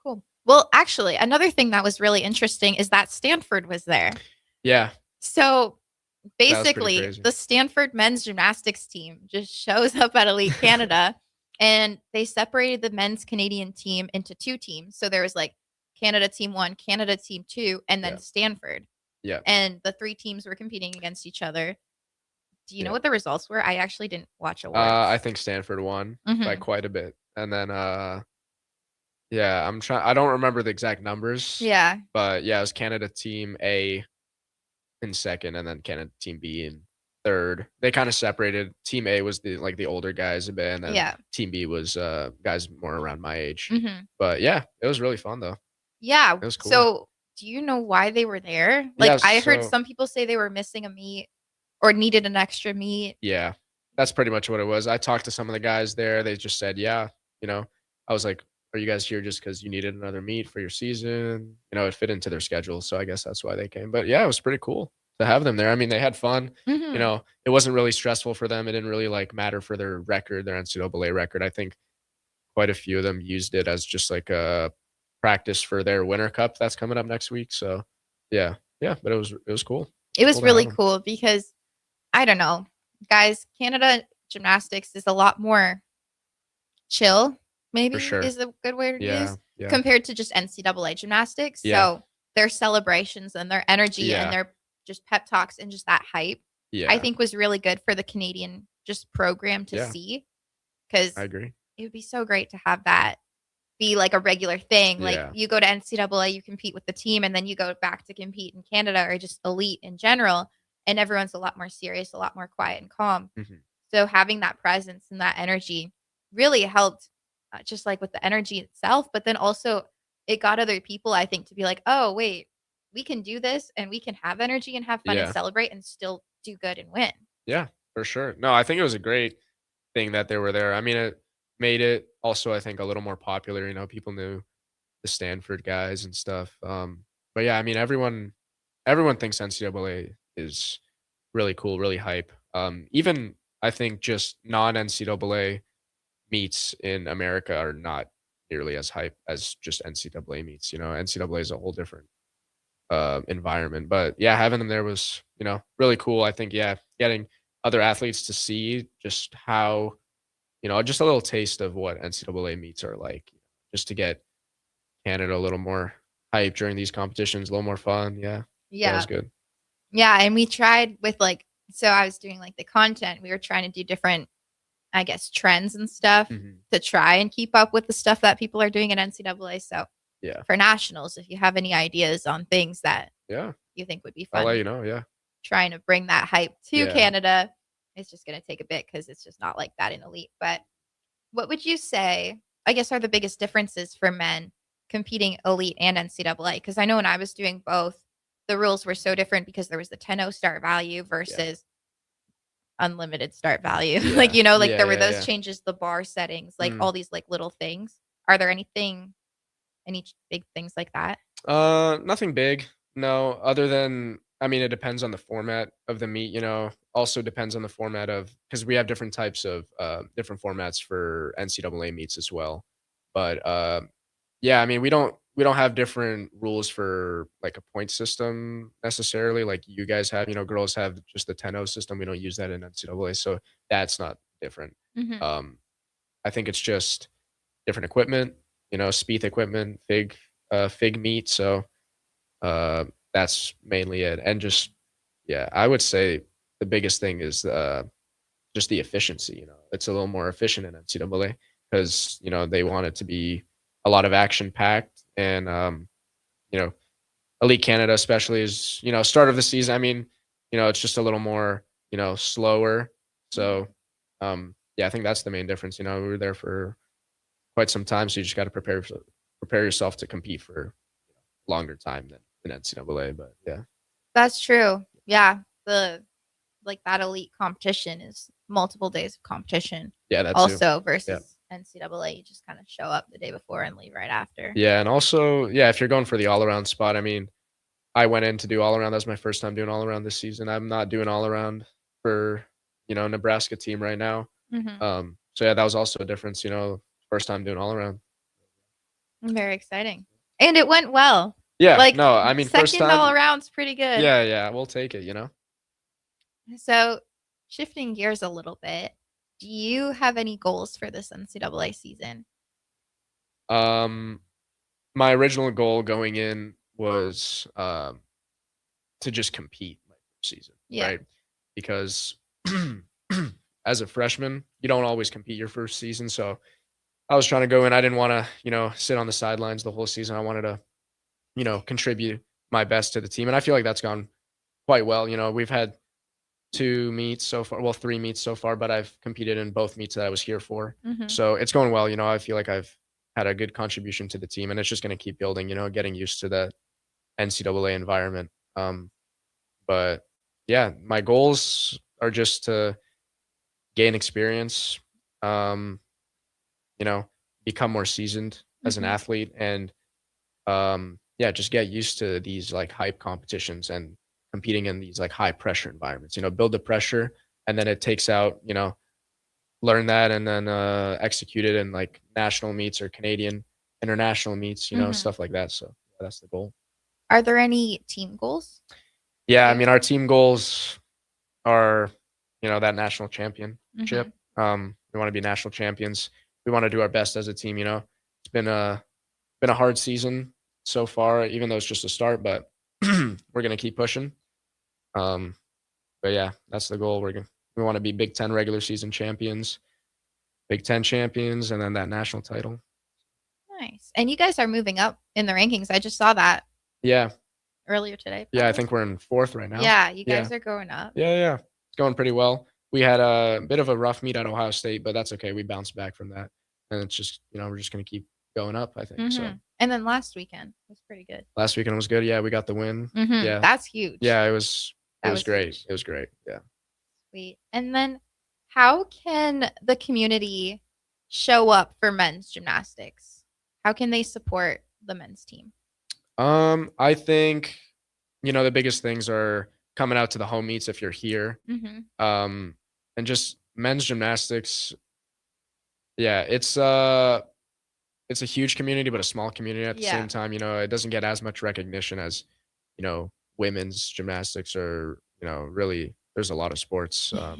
Speaker 7: Cool. Well, actually, another thing that was really interesting is that Stanford was there.
Speaker 8: Yeah.
Speaker 7: So
Speaker 8: That was pretty
Speaker 7: basically,
Speaker 8: crazy.
Speaker 7: the Stanford men's gymnastics team just shows up at Elite Canada, and they separated the men's Canadian team into 2 teams. So there was like Canada Team 1, Canada Team 2, and then Stanford.
Speaker 8: Yeah.
Speaker 7: And the 3 teams were competing against each other. Do you know what the results were? I actually didn't watch awards.
Speaker 8: I think Stanford won by quite a bit, and then yeah, I don't remember the exact numbers.
Speaker 7: Yeah.
Speaker 8: But yeah, it was Canada Team A in second, and then Canada Team B in third. They kind of separated. Team A was the older guys a bit, and then
Speaker 7: Yeah.
Speaker 8: Team B was guys more around my age.
Speaker 7: Mm-hmm.
Speaker 8: But yeah, it was really fun though.
Speaker 7: Yeah.
Speaker 8: It was cool.
Speaker 7: So, do you know why they were there? Like,
Speaker 8: Yeah,
Speaker 7: I heard
Speaker 8: so-
Speaker 7: some people say they were missing a meet or needed an extra meet.
Speaker 8: Yeah, that's pretty much what it was. I talked to some of the guys there. They just said, yeah, I was like, are you guys here just because you needed another meet for your season? It fit into their schedule. So I guess that's why they came. But yeah, it was pretty cool to have them there. I mean, they had fun.
Speaker 7: Mhm.
Speaker 8: It wasn't really stressful for them. It didn't really matter for their record, their NCAA record. I think quite a few of them used it as just like a practice for their Winter Cup that's coming up next week. So yeah, but it was cool.
Speaker 7: It was
Speaker 8: Cool to
Speaker 7: really
Speaker 8: have 'em.
Speaker 7: cool because I don't know, guys, Canada gymnastics is a lot more chill, maybe
Speaker 8: sure.
Speaker 7: is a good word to
Speaker 8: Yeah,
Speaker 7: use,
Speaker 8: yeah.
Speaker 7: compared to just NCAA gymnastics.
Speaker 8: Yeah.
Speaker 7: So their celebrations and their energy
Speaker 8: Yeah.
Speaker 7: and their just pep talks and just that hype,
Speaker 8: Yeah.
Speaker 7: I think was really good for the Canadian just program to
Speaker 8: Yeah.
Speaker 7: see. Because
Speaker 8: I agree.
Speaker 7: it would be so great to have that be like a regular thing. Like
Speaker 8: Yeah.
Speaker 7: you go to NCAA, you compete with the team, and then you go back to compete in Canada or just elite in general. And everyone's a lot more serious, a lot more quiet and calm.
Speaker 8: Mhm.
Speaker 7: So having that presence and that energy really helped, just like with the energy itself, but then also it got other people, I think, to be like, oh, wait, we can do this and we can have energy and have fun
Speaker 8: Yeah.
Speaker 7: and celebrate and still do good and win.
Speaker 8: Yeah, for sure. No, I think it was a great thing that they were there. I mean, it made it also, I think, a little more popular. People knew the Stanford guys and stuff. But yeah, I mean, everyone thinks NCAA is really cool, really hype. Even I think just non-NCAA meets in America are not nearly as hype as just NCAA meets. NCAA is a whole different environment. But yeah, having them there was, really cool. I think, yeah, getting other athletes to see just how, just a little taste of what NCAA meets are like, just to get Canada a little more hype during these competitions, a little more fun. Yeah. That
Speaker 7: Yeah.
Speaker 8: was good.
Speaker 7: Yeah. And we tried with so I was doing the content. We were trying to do different, I guess, trends and stuff
Speaker 8: Mhm.
Speaker 7: to try and keep up with the stuff that people are doing in NCAA. So
Speaker 8: Yeah.
Speaker 7: for nationals, if you have any ideas on things that
Speaker 8: Yeah.
Speaker 7: you think would be
Speaker 8: I'll
Speaker 7: fun,
Speaker 8: let you know. Yeah.
Speaker 7: trying to bring that hype to
Speaker 8: Yeah.
Speaker 7: Canada, it's just going to take a bit because it's just not like that in elite. But what would you say, I guess, are the biggest differences for men competing elite and NCAA? Because I know when I was doing both, the rules were so different because there was the 10-0 start value versus unlimited start value.
Speaker 8: Yeah.
Speaker 7: There were those
Speaker 8: Yeah.
Speaker 7: changes, the bar settings,
Speaker 8: Mm.
Speaker 7: all these little things. Are there any big things like that?
Speaker 8: Nothing big. No, other than, I mean, it depends on the format of the meet, also depends on the format because we have different types of, different formats for NCAA meets as well. But, yeah, I mean, we don't have different rules for a point system necessarily. Like you guys have, girls have just the 10-0 system. We don't use that in NCAA. So that's not different.
Speaker 7: Mhm.
Speaker 8: I think it's just different equipment, Spieth equipment, FIG meet. So that's mainly it. And just, yeah, I would say the biggest thing is just the efficiency. It's a little more efficient in NCAA because, they want it to be a lot of action packed. And, Elite Canada especially is, start of the season. I mean, it's just a little more, slower. So, yeah, I think that's the main difference. We were there for quite some time, so you just got to prepare yourself to compete for longer time than NCAA. But yeah,
Speaker 7: That's true. Yeah. That elite competition is multiple days of competition.
Speaker 8: Yeah, that too.
Speaker 7: Also versus
Speaker 8: Yeah.
Speaker 7: NCAA, you just kind of show up the day before and leave right after.
Speaker 8: Yeah, and also, yeah, if you're going for the all-around spot, I mean, I went in to do all-around. That was my first time doing all-around this season. I'm not doing all-around for, Nebraska team right now.
Speaker 7: Mhm.
Speaker 8: So yeah, that was also a difference, first time doing all-around.
Speaker 7: Very exciting. And it went well.
Speaker 8: Yeah, no, I mean, first
Speaker 7: second
Speaker 8: time.
Speaker 7: all around's pretty good.
Speaker 8: Yeah, we'll take it,
Speaker 7: So shifting gears a little bit, do you have any goals for this NCAA season?
Speaker 8: My original goal going in was to just compete my first season,
Speaker 7: Yeah.
Speaker 8: right? Because as a freshman, you don't always compete your first season. So I was trying to go in. I didn't want to, sit on the sidelines the whole season. I wanted to, contribute my best to the team. And I feel like that's gone quite well. We've had 2 meets so far. Well, 3 meets so far, but I've competed in both meets that I was here for.
Speaker 7: Mhm.
Speaker 8: So it's going well. I feel like I've had a good contribution to the team, and it's just going to keep building. Getting used to the NCAA environment. But yeah, my goals are just to gain experience, become more seasoned as an
Speaker 7: Mhm.
Speaker 8: athlete, and yeah, just get used to these like hype competitions and competing in these like high pressure environments. Build the pressure, and then it takes out, learn that, and then execute it in like national meets or Canadian international meets,
Speaker 7: Mhm.
Speaker 8: stuff like that. So that's the goal.
Speaker 7: Are there any team goals?
Speaker 8: Yeah, I mean, our team goals are, that national championship. We want to be national champions. We want to do our best as a team. It's been a hard season so far, even though it's just a start, but we're gonna keep pushing. But yeah, that's the goal. We want to be Big Ten regular season champions, Big Ten champions, and then that national title.
Speaker 7: Nice. And you guys are moving up in the rankings. I just saw that
Speaker 8: Yeah.
Speaker 7: earlier today.
Speaker 8: Yeah, I think we're in 4th right now.
Speaker 7: Yeah, you guys are going up.
Speaker 8: Yeah. It's going pretty well. We had a bit of a rough meet at Ohio State, but that's okay. We bounced back from that. And it's just, we're just going to keep going up, I think. So
Speaker 7: And then last weekend was pretty good.
Speaker 8: last weekend was good. Yeah, we got the win. Yeah.
Speaker 7: That's huge.
Speaker 8: Yeah, it was great.
Speaker 7: huge.
Speaker 8: It was great. Yeah.
Speaker 7: Sweet. And then how can the community show up for men's gymnastics? How can they support the men's team?
Speaker 8: I think, the biggest things are coming out to the home meets if you're here. And just men's gymnastics. Yeah, it's a huge community, but a small community at the same time. It doesn't get as much recognition as, women's gymnastics, or, really there's a lot of sports, but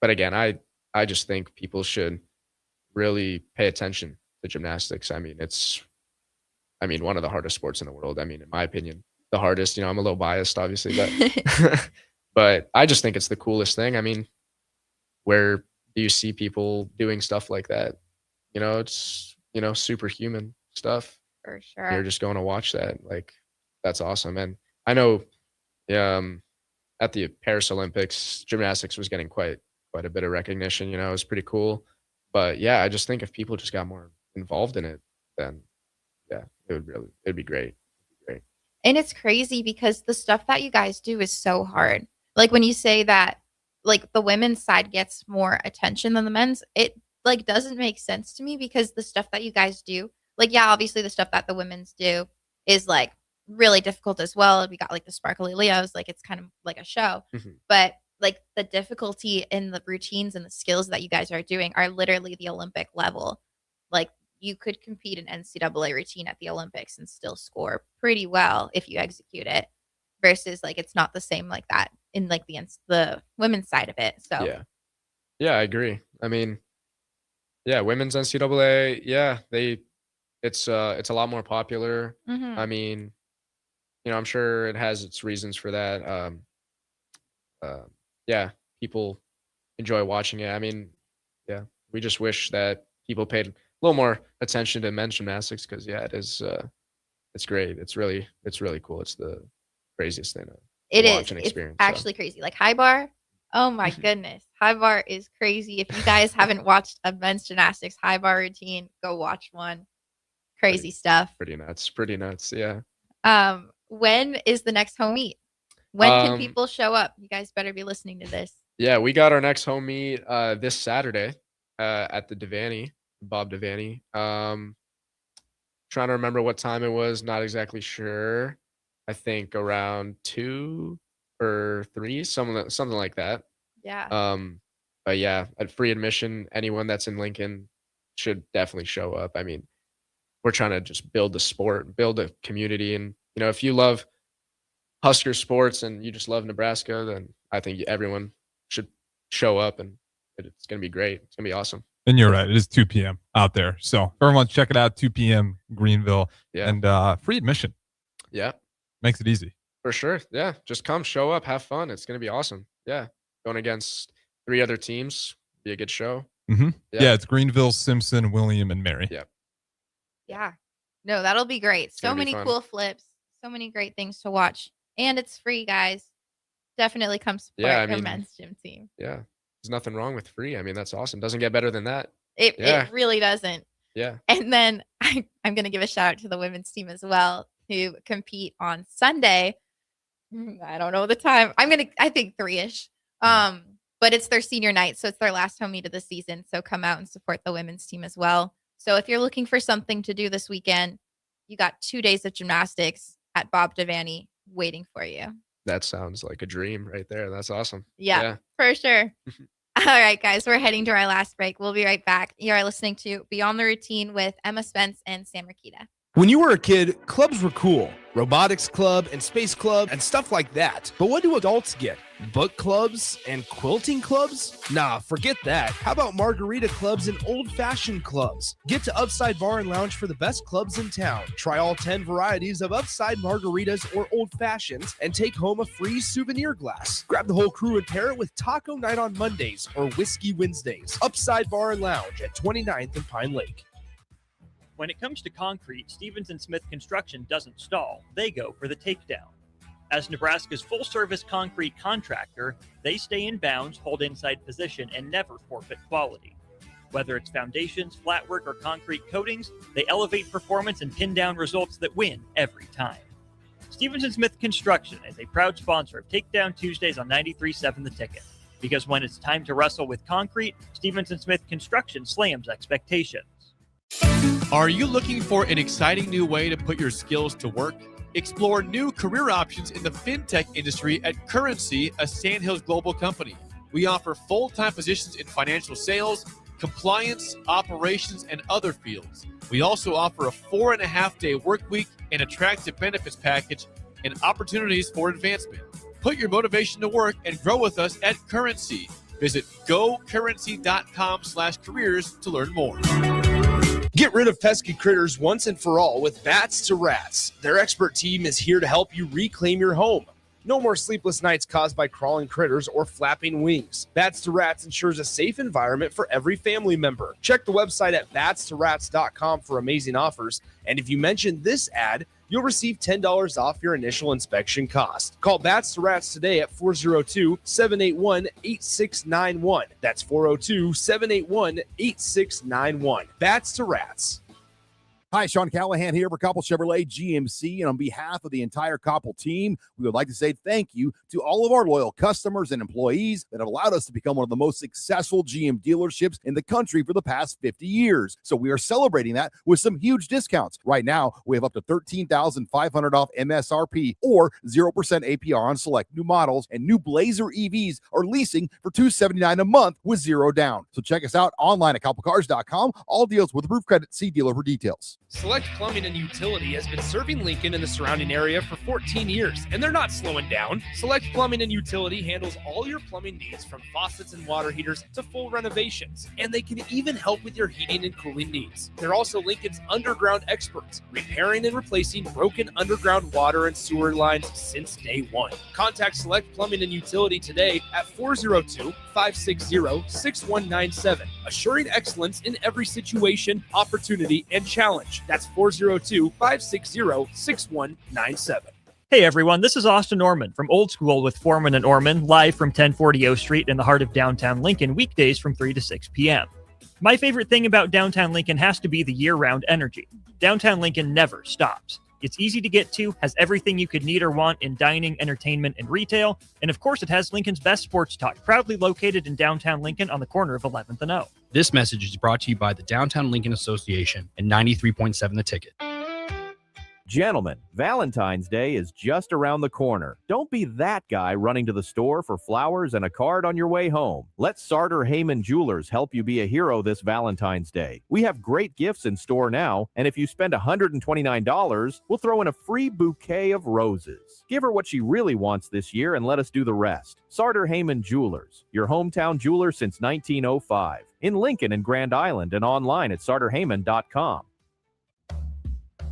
Speaker 8: again, I just think people should really pay attention to gymnastics. I mean, it's one of the hardest sports in the world. I mean, in my opinion, the hardest. I'm a little biased, obviously, but but I just think it's the coolest thing. I mean, where do you see people doing stuff like that? It's superhuman stuff.
Speaker 7: For sure.
Speaker 8: You're just going to watch that. Like, that's awesome. And I know, at the Paris Olympics, gymnastics was getting quite a bit of recognition. It was pretty cool. But yeah, I just think if people just got more involved in it, then yeah, it'd be great.
Speaker 7: And it's crazy because the stuff that you guys do is so hard. Like when you say that like the women's side gets more attention than the men's, it like doesn't make sense to me, because the stuff that you guys do, like, yeah, obviously the stuff that the women's do is like really difficult as well. We got like the sparkly Leos, like it's kind of like a show, but like the difficulty in the routines and the skills that you guys are doing are literally the Olympic level. Like you could compete an NCAA routine at the Olympics and still score pretty well if you execute it, versus like it's not the same like that in like the women's side of it. So
Speaker 8: yeah, I agree. I mean, yeah, women's NCAA, yeah, it's a lot more popular. I mean, I'm sure it has its reasons for that. Yeah, people enjoy watching it. I mean, yeah, we just wish that people paid a little more attention to men's gymnastics, because yeah, it is. It's great. It's really cool. It's the craziest thing to watch and experience.
Speaker 7: It's actually crazy. Like high bar. Oh my goodness, high bar is crazy. If you guys haven't watched a men's gymnastics high bar routine, go watch one. Crazy stuff.
Speaker 8: Pretty nuts. Yeah.
Speaker 7: When is the next home meet? When can people show up? You guys better be listening to this.
Speaker 8: Yeah, we got our next home meet this Saturday at the Devaney, Bob Devaney. Trying to remember what time it was, not exactly sure. I think around 2 or 3, something like that.
Speaker 7: Yeah.
Speaker 8: But yeah, at free admission, anyone that's in Lincoln should definitely show up. I mean, we're trying to just build the sport, build a community, and if you love Husker sports and you just love Nebraska, then I think everyone should show up, and it's going to be great. It's going to be awesome.
Speaker 16: And you're right. It is 2 p.m. out there. So everyone check it out, 2 p.m. Greenville.
Speaker 8: Yeah.
Speaker 16: And free admission.
Speaker 8: Yeah.
Speaker 16: Makes it easy.
Speaker 8: For sure. Yeah. Just come, show up, have fun. It's going to be awesome. Yeah. Going against 3 other teams. Be a good show.
Speaker 16: Yeah, it's Greenville, Simpson, William, and Mary.
Speaker 8: Yeah.
Speaker 7: Yeah. No, that'll be great. So many cool flips. So many great things to watch. And it's free, guys. definitely come support
Speaker 8: Yeah, I
Speaker 7: your
Speaker 8: mean,
Speaker 7: men's gym team.
Speaker 8: Yeah. There's nothing wrong with free. I mean, that's awesome. Doesn't get better than that.
Speaker 7: It really doesn't.
Speaker 8: Yeah.
Speaker 7: And then I'm going to give a shout out to the women's team as well, who compete on Sunday. I don't know the time. I think 3-ish. But it's their senior night, so it's their last home meet of the season. So come out and support the women's team as well. So if you're looking for something to do this weekend, you got 2 days of gymnastics at Bob Devaney waiting for you.
Speaker 8: That sounds like a dream right there. That's awesome.
Speaker 7: Yeah. For sure. All right, guys, we're heading to our last break. We'll be right back. You are listening to Beyond the Routine with Emma Spence and Sam Rakita.
Speaker 14: When you were a kid, clubs were cool. Robotics club and space club and stuff like that. But what do adults get? Book clubs and quilting clubs? Nah, forget that. How about margarita clubs and old-fashioned clubs? Get to Upside Bar and Lounge for the best clubs in town. Try all 10 varieties of Upside margaritas or old fashions and take home a free souvenir glass. Grab the whole crew and pair it with taco night on Mondays or whiskey Wednesdays. Upside Bar and Lounge at 29th and Pine Lake.
Speaker 1: When it comes to concrete, Stevens & Smith Construction doesn't stall. They go for the takedown. As Nebraska's full-service concrete contractor, they stay in bounds, hold inside position, and never forfeit quality. Whether it's foundations, flatwork, or concrete coatings, they elevate performance and pin down results that win every time. Stevens & Smith Construction is a proud sponsor of Takedown Tuesdays on 93.7 The Ticket. Because when it's time to wrestle with concrete, Stevens & Smith Construction slams expectations.
Speaker 13: Are you looking for an exciting new way to put your skills to work? Explore new career options in the fintech industry at Currency, a Sandhills global company. We offer full-time positions in financial sales, compliance, operations, and other fields. We also offer a 4.5-day work week, an attractive benefits package, and opportunities for advancement. Put your motivation to work and grow with us at Currency. Visit gocurrency.com/careers to learn more.
Speaker 14: Get rid of pesky critters once and for all with Bats to Rats. Their expert team is here to help you reclaim your home. No more sleepless nights caused by crawling critters or flapping wings. Bats to Rats ensures a safe environment for every family member. Check the website at batstorats.com for amazing offers. And if you mention this ad, you'll receive $10 off your initial inspection cost. Call Bats to Rats today at 402-781-8691. That's 402-781-8691. Bats to Rats.
Speaker 12: Hi, Sean Callahan here for Koppel Chevrolet GMC, and on behalf of the entire Koppel team, we would like to say thank you to all of our loyal customers and employees that have allowed us to become one of the most successful GM dealerships in the country for the past 50 years. So we are celebrating that with some huge discounts. Right now, we have up to $13,500 off MSRP or 0% APR on select new models, and new Blazer EVs are leasing for $279 a month with zero down. So check us out online at koppelcars.com. All deals with approved credit. See dealer for details.
Speaker 14: Select Plumbing and Utility has been serving Lincoln and the surrounding area for 14 years, and they're not slowing down. Select Plumbing and Utility handles all your plumbing needs, from faucets and water heaters to full renovations, and they can even help with your heating and cooling needs. They're also Lincoln's underground experts, repairing and replacing broken underground water and sewer lines since day one. Contact Select Plumbing and Utility today at 402-560-6197, assuring excellence in every situation, opportunity, and challenge. That's 402-560-6197.
Speaker 1: Hey everyone, this is Austin Orman from Old School with Foreman and Orman, live from 1040 O Street in the heart of downtown Lincoln, weekdays from 3 to 6 p.m. My favorite thing about downtown Lincoln has to be the year-round energy. Downtown Lincoln never stops. It's easy to get to, has everything you could need or want in dining, entertainment, and retail, and of course it has Lincoln's best sports talk, proudly located in downtown Lincoln on the corner of 11th and O.
Speaker 3: This message is brought to you by the Downtown Lincoln Association and 93.7 The Ticket.
Speaker 17: Gentlemen, Valentine's Day is just around the corner. Don't be that guy running to the store for flowers and a card on your way home. Let Sartor Heyman Jewelers help you be a hero this Valentine's Day. We have great gifts in store now, and if you spend $129, we'll throw in a free bouquet of roses. Give her what she really wants this year and let us do the rest. Sartor Heyman Jewelers, your hometown jeweler since 1905. In Lincoln and Grand Island and online at sartorheyman.com.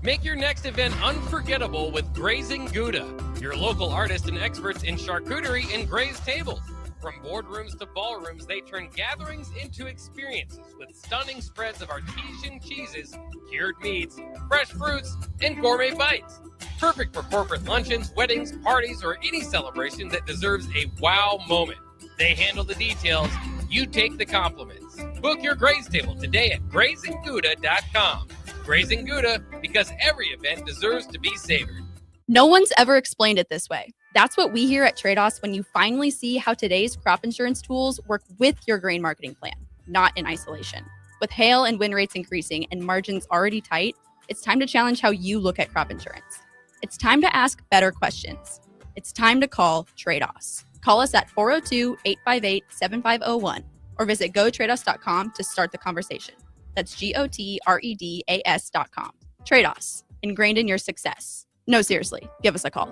Speaker 18: Make your next event unforgettable with Grazing Gouda, your local artists and experts in charcuterie and grazed tables. From boardrooms to ballrooms, they turn gatherings into experiences with stunning spreads of artesian cheeses, cured meats, fresh fruits, and gourmet bites. Perfect for corporate luncheons, weddings, parties, or any celebration that deserves a wow moment. They handle the details. You take the compliments. Book your Graze Table today at grazingouda.com. Grazing Gouda, because every event deserves to be savored.
Speaker 19: No one's ever explained it this way. That's what we hear at Trade-Offs when you finally see how today's crop insurance tools work with your grain marketing plan, not in isolation. With hail and wind rates increasing and margins already tight, it's time to challenge how you look at crop insurance. It's time to ask better questions. It's time to call Trade-Offs. Call us at 402-858-7501 or visit gotradeoffs.com to start the conversation. That's GOTREDAS.com. Trade-Offs, ingrained in your success. No, seriously, give us a call.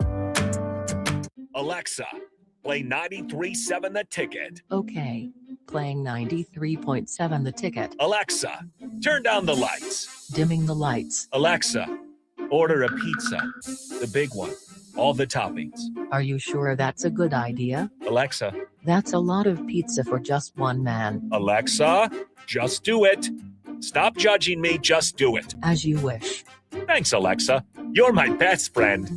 Speaker 2: Alexa, play 93.7 The Ticket.
Speaker 20: Okay, playing 93.7 The Ticket.
Speaker 2: Alexa, turn down the lights.
Speaker 20: Dimming the lights.
Speaker 2: Alexa, order a pizza. The big one. All the toppings.
Speaker 20: Are you sure that's a good idea?
Speaker 2: Alexa.
Speaker 20: That's a lot of pizza for just one man.
Speaker 2: Alexa, just do it. Stop judging me, just do it.
Speaker 20: As you wish.
Speaker 2: Thanks, Alexa. You're my best friend.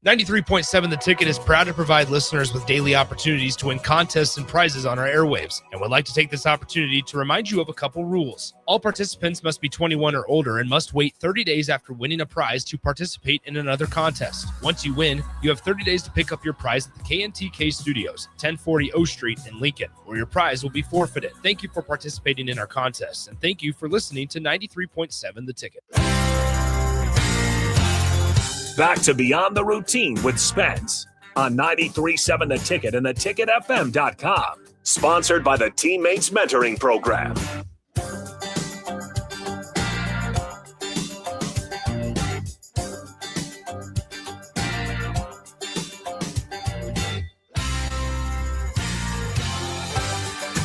Speaker 14: 93.7 The Ticket is proud to provide listeners with daily opportunities to win contests and prizes on our airwaves, and would like to take this opportunity to remind you of a couple rules. All participants must be 21 or older and must wait 30 days after winning a prize to participate in another contest. Once you win, you have 30 days to pick up your prize at the KNTK Studios, 1040 O Street in Lincoln, where your prize will be forfeited. Thank you for participating in our contests, and thank you for listening to 93.7 The Ticket.
Speaker 2: Back to Beyond the Routine with Spence on 93.7 The Ticket and theticketfm.com. Sponsored by the Teammates Mentoring Program.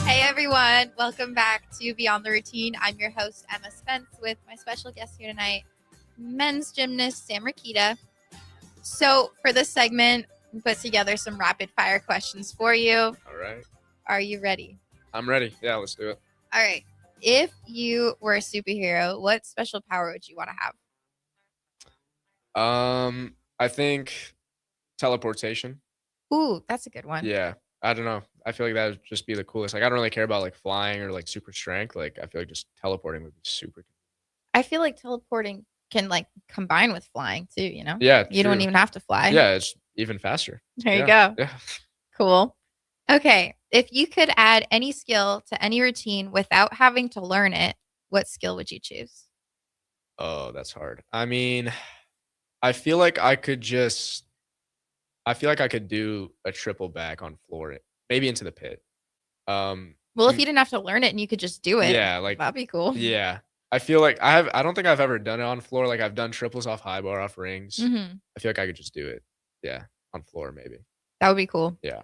Speaker 7: Hey everyone, welcome back to Beyond the Routine. I'm your host, Emma Spence, with my special guest here tonight, men's gymnast Sam Rakita. So for this segment, we put together some rapid fire questions for you.
Speaker 8: All right.
Speaker 7: Are you ready?
Speaker 8: I'm ready. Yeah, let's do it.
Speaker 7: All right. If you were a superhero, what special power would you want to have?
Speaker 8: I think teleportation.
Speaker 7: Ooh, that's a good one.
Speaker 8: Yeah. I don't know. I feel like that would just be the coolest. Like, I don't really care about like flying or like super strength. Like, I feel like just teleporting would be super.
Speaker 7: I feel like teleporting can like combine with flying too, you know?
Speaker 8: Yeah.
Speaker 7: You don't even have to fly.
Speaker 8: Yeah, it's even faster.
Speaker 7: There you
Speaker 8: Yeah.
Speaker 7: go.
Speaker 8: Yeah.
Speaker 7: Cool. Okay. If you could add any skill to any routine without having to learn it, what skill would you choose?
Speaker 8: Oh, that's hard. I mean, I feel like I could do a triple back on floor, maybe into the pit.
Speaker 7: Well, if you didn't have to learn it and you could just do it,
Speaker 8: yeah, like
Speaker 7: that'd be cool.
Speaker 8: Yeah. I feel like I don't think I've ever done it on floor. Like, I've done triples off high bar, off rings.
Speaker 7: Mhm.
Speaker 8: I feel like I could just do it. Yeah. On floor, maybe.
Speaker 7: That would be cool.
Speaker 8: Yeah.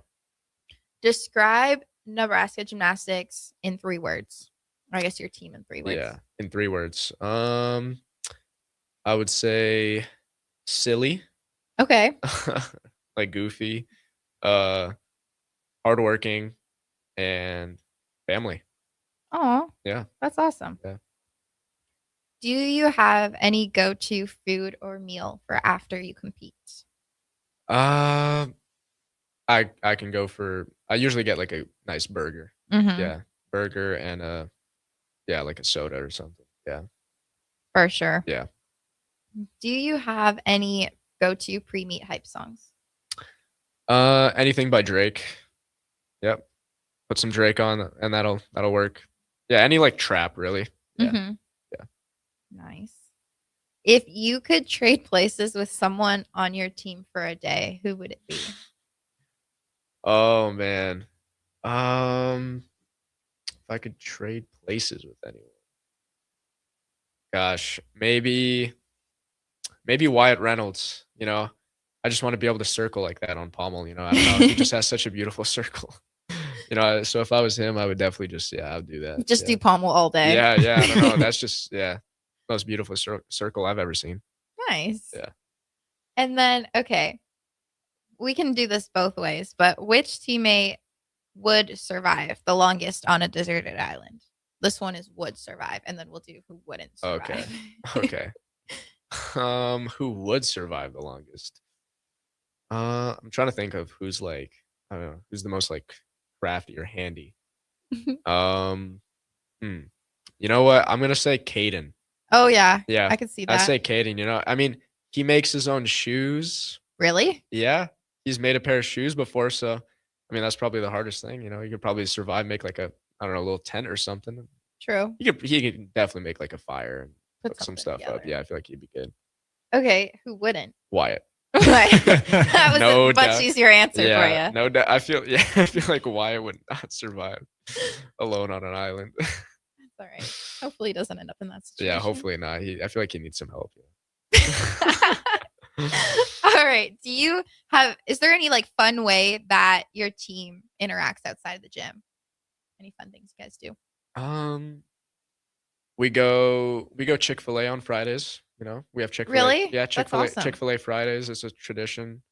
Speaker 7: Describe Nebraska Gymnastics in 3 words. Or I guess your team in 3 words.
Speaker 8: Yeah. In 3 words. I would say silly.
Speaker 7: Okay.
Speaker 8: Like goofy, hardworking, and family.
Speaker 7: Oh,
Speaker 8: Yeah.
Speaker 7: that's awesome.
Speaker 8: Yeah.
Speaker 7: Do you have any go-to food or meal for after you compete?
Speaker 8: I can go for. I usually get like a nice burger.
Speaker 7: Mhm.
Speaker 8: Yeah, burger and like a soda or something. Yeah.
Speaker 7: For sure.
Speaker 8: Yeah.
Speaker 7: Do you have any go-to pre-meet hype songs?
Speaker 8: Anything by Drake. Yep. Put some Drake on, and that'll work. Yeah. Any like trap, really. Yeah.
Speaker 7: Mhm.
Speaker 8: Yeah.
Speaker 7: Nice. If you could trade places with someone on your team for a day, who would it be?
Speaker 8: Oh man. If I could trade places with anyone. Gosh, maybe Wyatt Reynolds, you know. I just want to be able to circle like that on pommel, you know. I don't know. He just has such a beautiful circle. You know, so if I was him, I would definitely just I would do that.
Speaker 7: Just
Speaker 8: Yeah.
Speaker 7: do pommel all day.
Speaker 8: Yeah, I don't know. That's just most beautiful circle I've ever seen.
Speaker 7: Nice.
Speaker 8: Yeah.
Speaker 7: And then, okay, we can do this both ways, but which teammate would survive the longest on a deserted island? This one is would survive, and then we'll do who wouldn't survive.
Speaker 8: Okay. Who would survive the longest? I'm trying to think of who's like, I don't know, who's the most like crafty or handy. You know what? I'm gonna say Caden.
Speaker 7: Oh yeah.
Speaker 8: Yeah,
Speaker 7: I could see
Speaker 8: I
Speaker 7: that.
Speaker 8: say Caden. You know, I mean, he makes his own shoes.
Speaker 7: Really?
Speaker 8: Yeah, he's made a pair of shoes before, so I mean, that's probably the hardest thing. You know, you could probably survive, make like a, I don't know, a little tent or something.
Speaker 7: True.
Speaker 8: He could definitely make like a fire and
Speaker 7: Put
Speaker 8: cook some
Speaker 7: something
Speaker 8: stuff up.
Speaker 7: together.
Speaker 8: Yeah, I feel like he'd be good.
Speaker 7: Okay, who wouldn't?
Speaker 8: Wyatt.
Speaker 7: That was
Speaker 8: No
Speaker 7: a much
Speaker 8: doubt.
Speaker 7: easier answer
Speaker 8: Yeah,
Speaker 7: for you.
Speaker 8: no doubt. I feel like Wyatt would not survive alone on an island.
Speaker 7: That's all right. Hopefully he doesn't end up in that situation.
Speaker 8: Yeah, hopefully not. I feel like he needs some help.
Speaker 7: All right. Is there any like fun way that your team interacts outside of the gym? Any fun things you guys do?
Speaker 8: We go Chick-fil-A on Fridays. You know, we have Chick-fil-A.
Speaker 7: Really?
Speaker 8: Yeah,
Speaker 7: That's
Speaker 8: Chick-fil-A.
Speaker 7: awesome.
Speaker 8: Chick-fil-A Fridays is a tradition.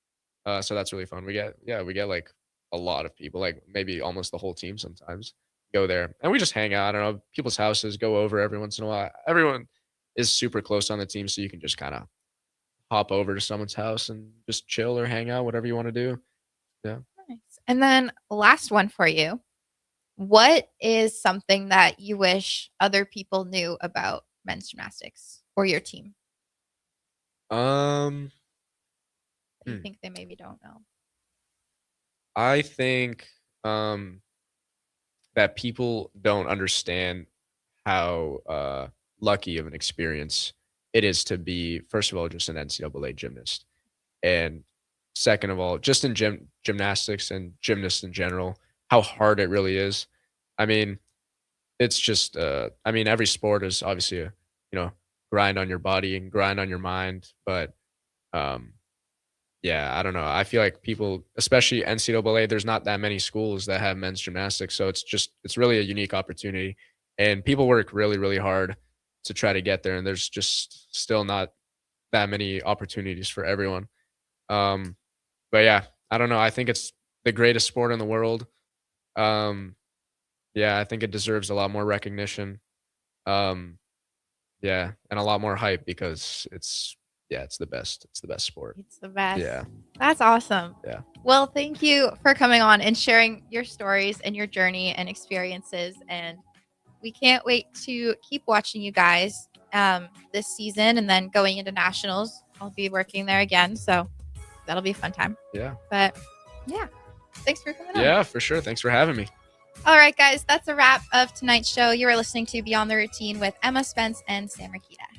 Speaker 8: So that's really fun. We get like a lot of people, like maybe almost the whole team sometimes go there, and we just hang out. I don't know, people's houses, go over every once in a while. Everyone is super close on the team, so you can just kind of hop over to someone's house and just chill or hang out, whatever you want to do. Yeah.
Speaker 7: Nice. And then last one for you. What is something that you wish other people knew about men's gymnastics or your team?
Speaker 8: Um,
Speaker 7: That you think they maybe don't know?
Speaker 8: I think that people don't understand how lucky of an experience it is to be, first of all, just an NCAA gymnast, and second of all, just in gymnastics and gymnasts in general, how hard it really is. I mean, it's just I mean, every sport is obviously a, grind on your body and grind on your mind, but yeah, I don't know. I feel like people, especially NCAA, there's not that many schools that have men's gymnastics, so it's really a unique opportunity, and people work really, really hard to try to get there, and there's just still not that many opportunities for everyone. But yeah, I don't know. I think it's the greatest sport in the world. Yeah, I think it deserves a lot more recognition. Yeah, and a lot more hype because it's the best. It's the best sport.
Speaker 7: It's the best.
Speaker 8: Yeah.
Speaker 7: That's awesome.
Speaker 8: Yeah.
Speaker 7: Well, thank you for coming on and sharing your stories and your journey and experiences. And we can't wait to keep watching you guys this season, and then going into nationals. I'll be working there again, so that'll be a fun time.
Speaker 8: Yeah.
Speaker 7: But yeah, thanks for coming on.
Speaker 8: Yeah, for sure. Thanks for having me.
Speaker 7: All right, guys, that's a wrap of tonight's show. You are listening to Beyond the Routine with Emma Spence and Sam Rakita.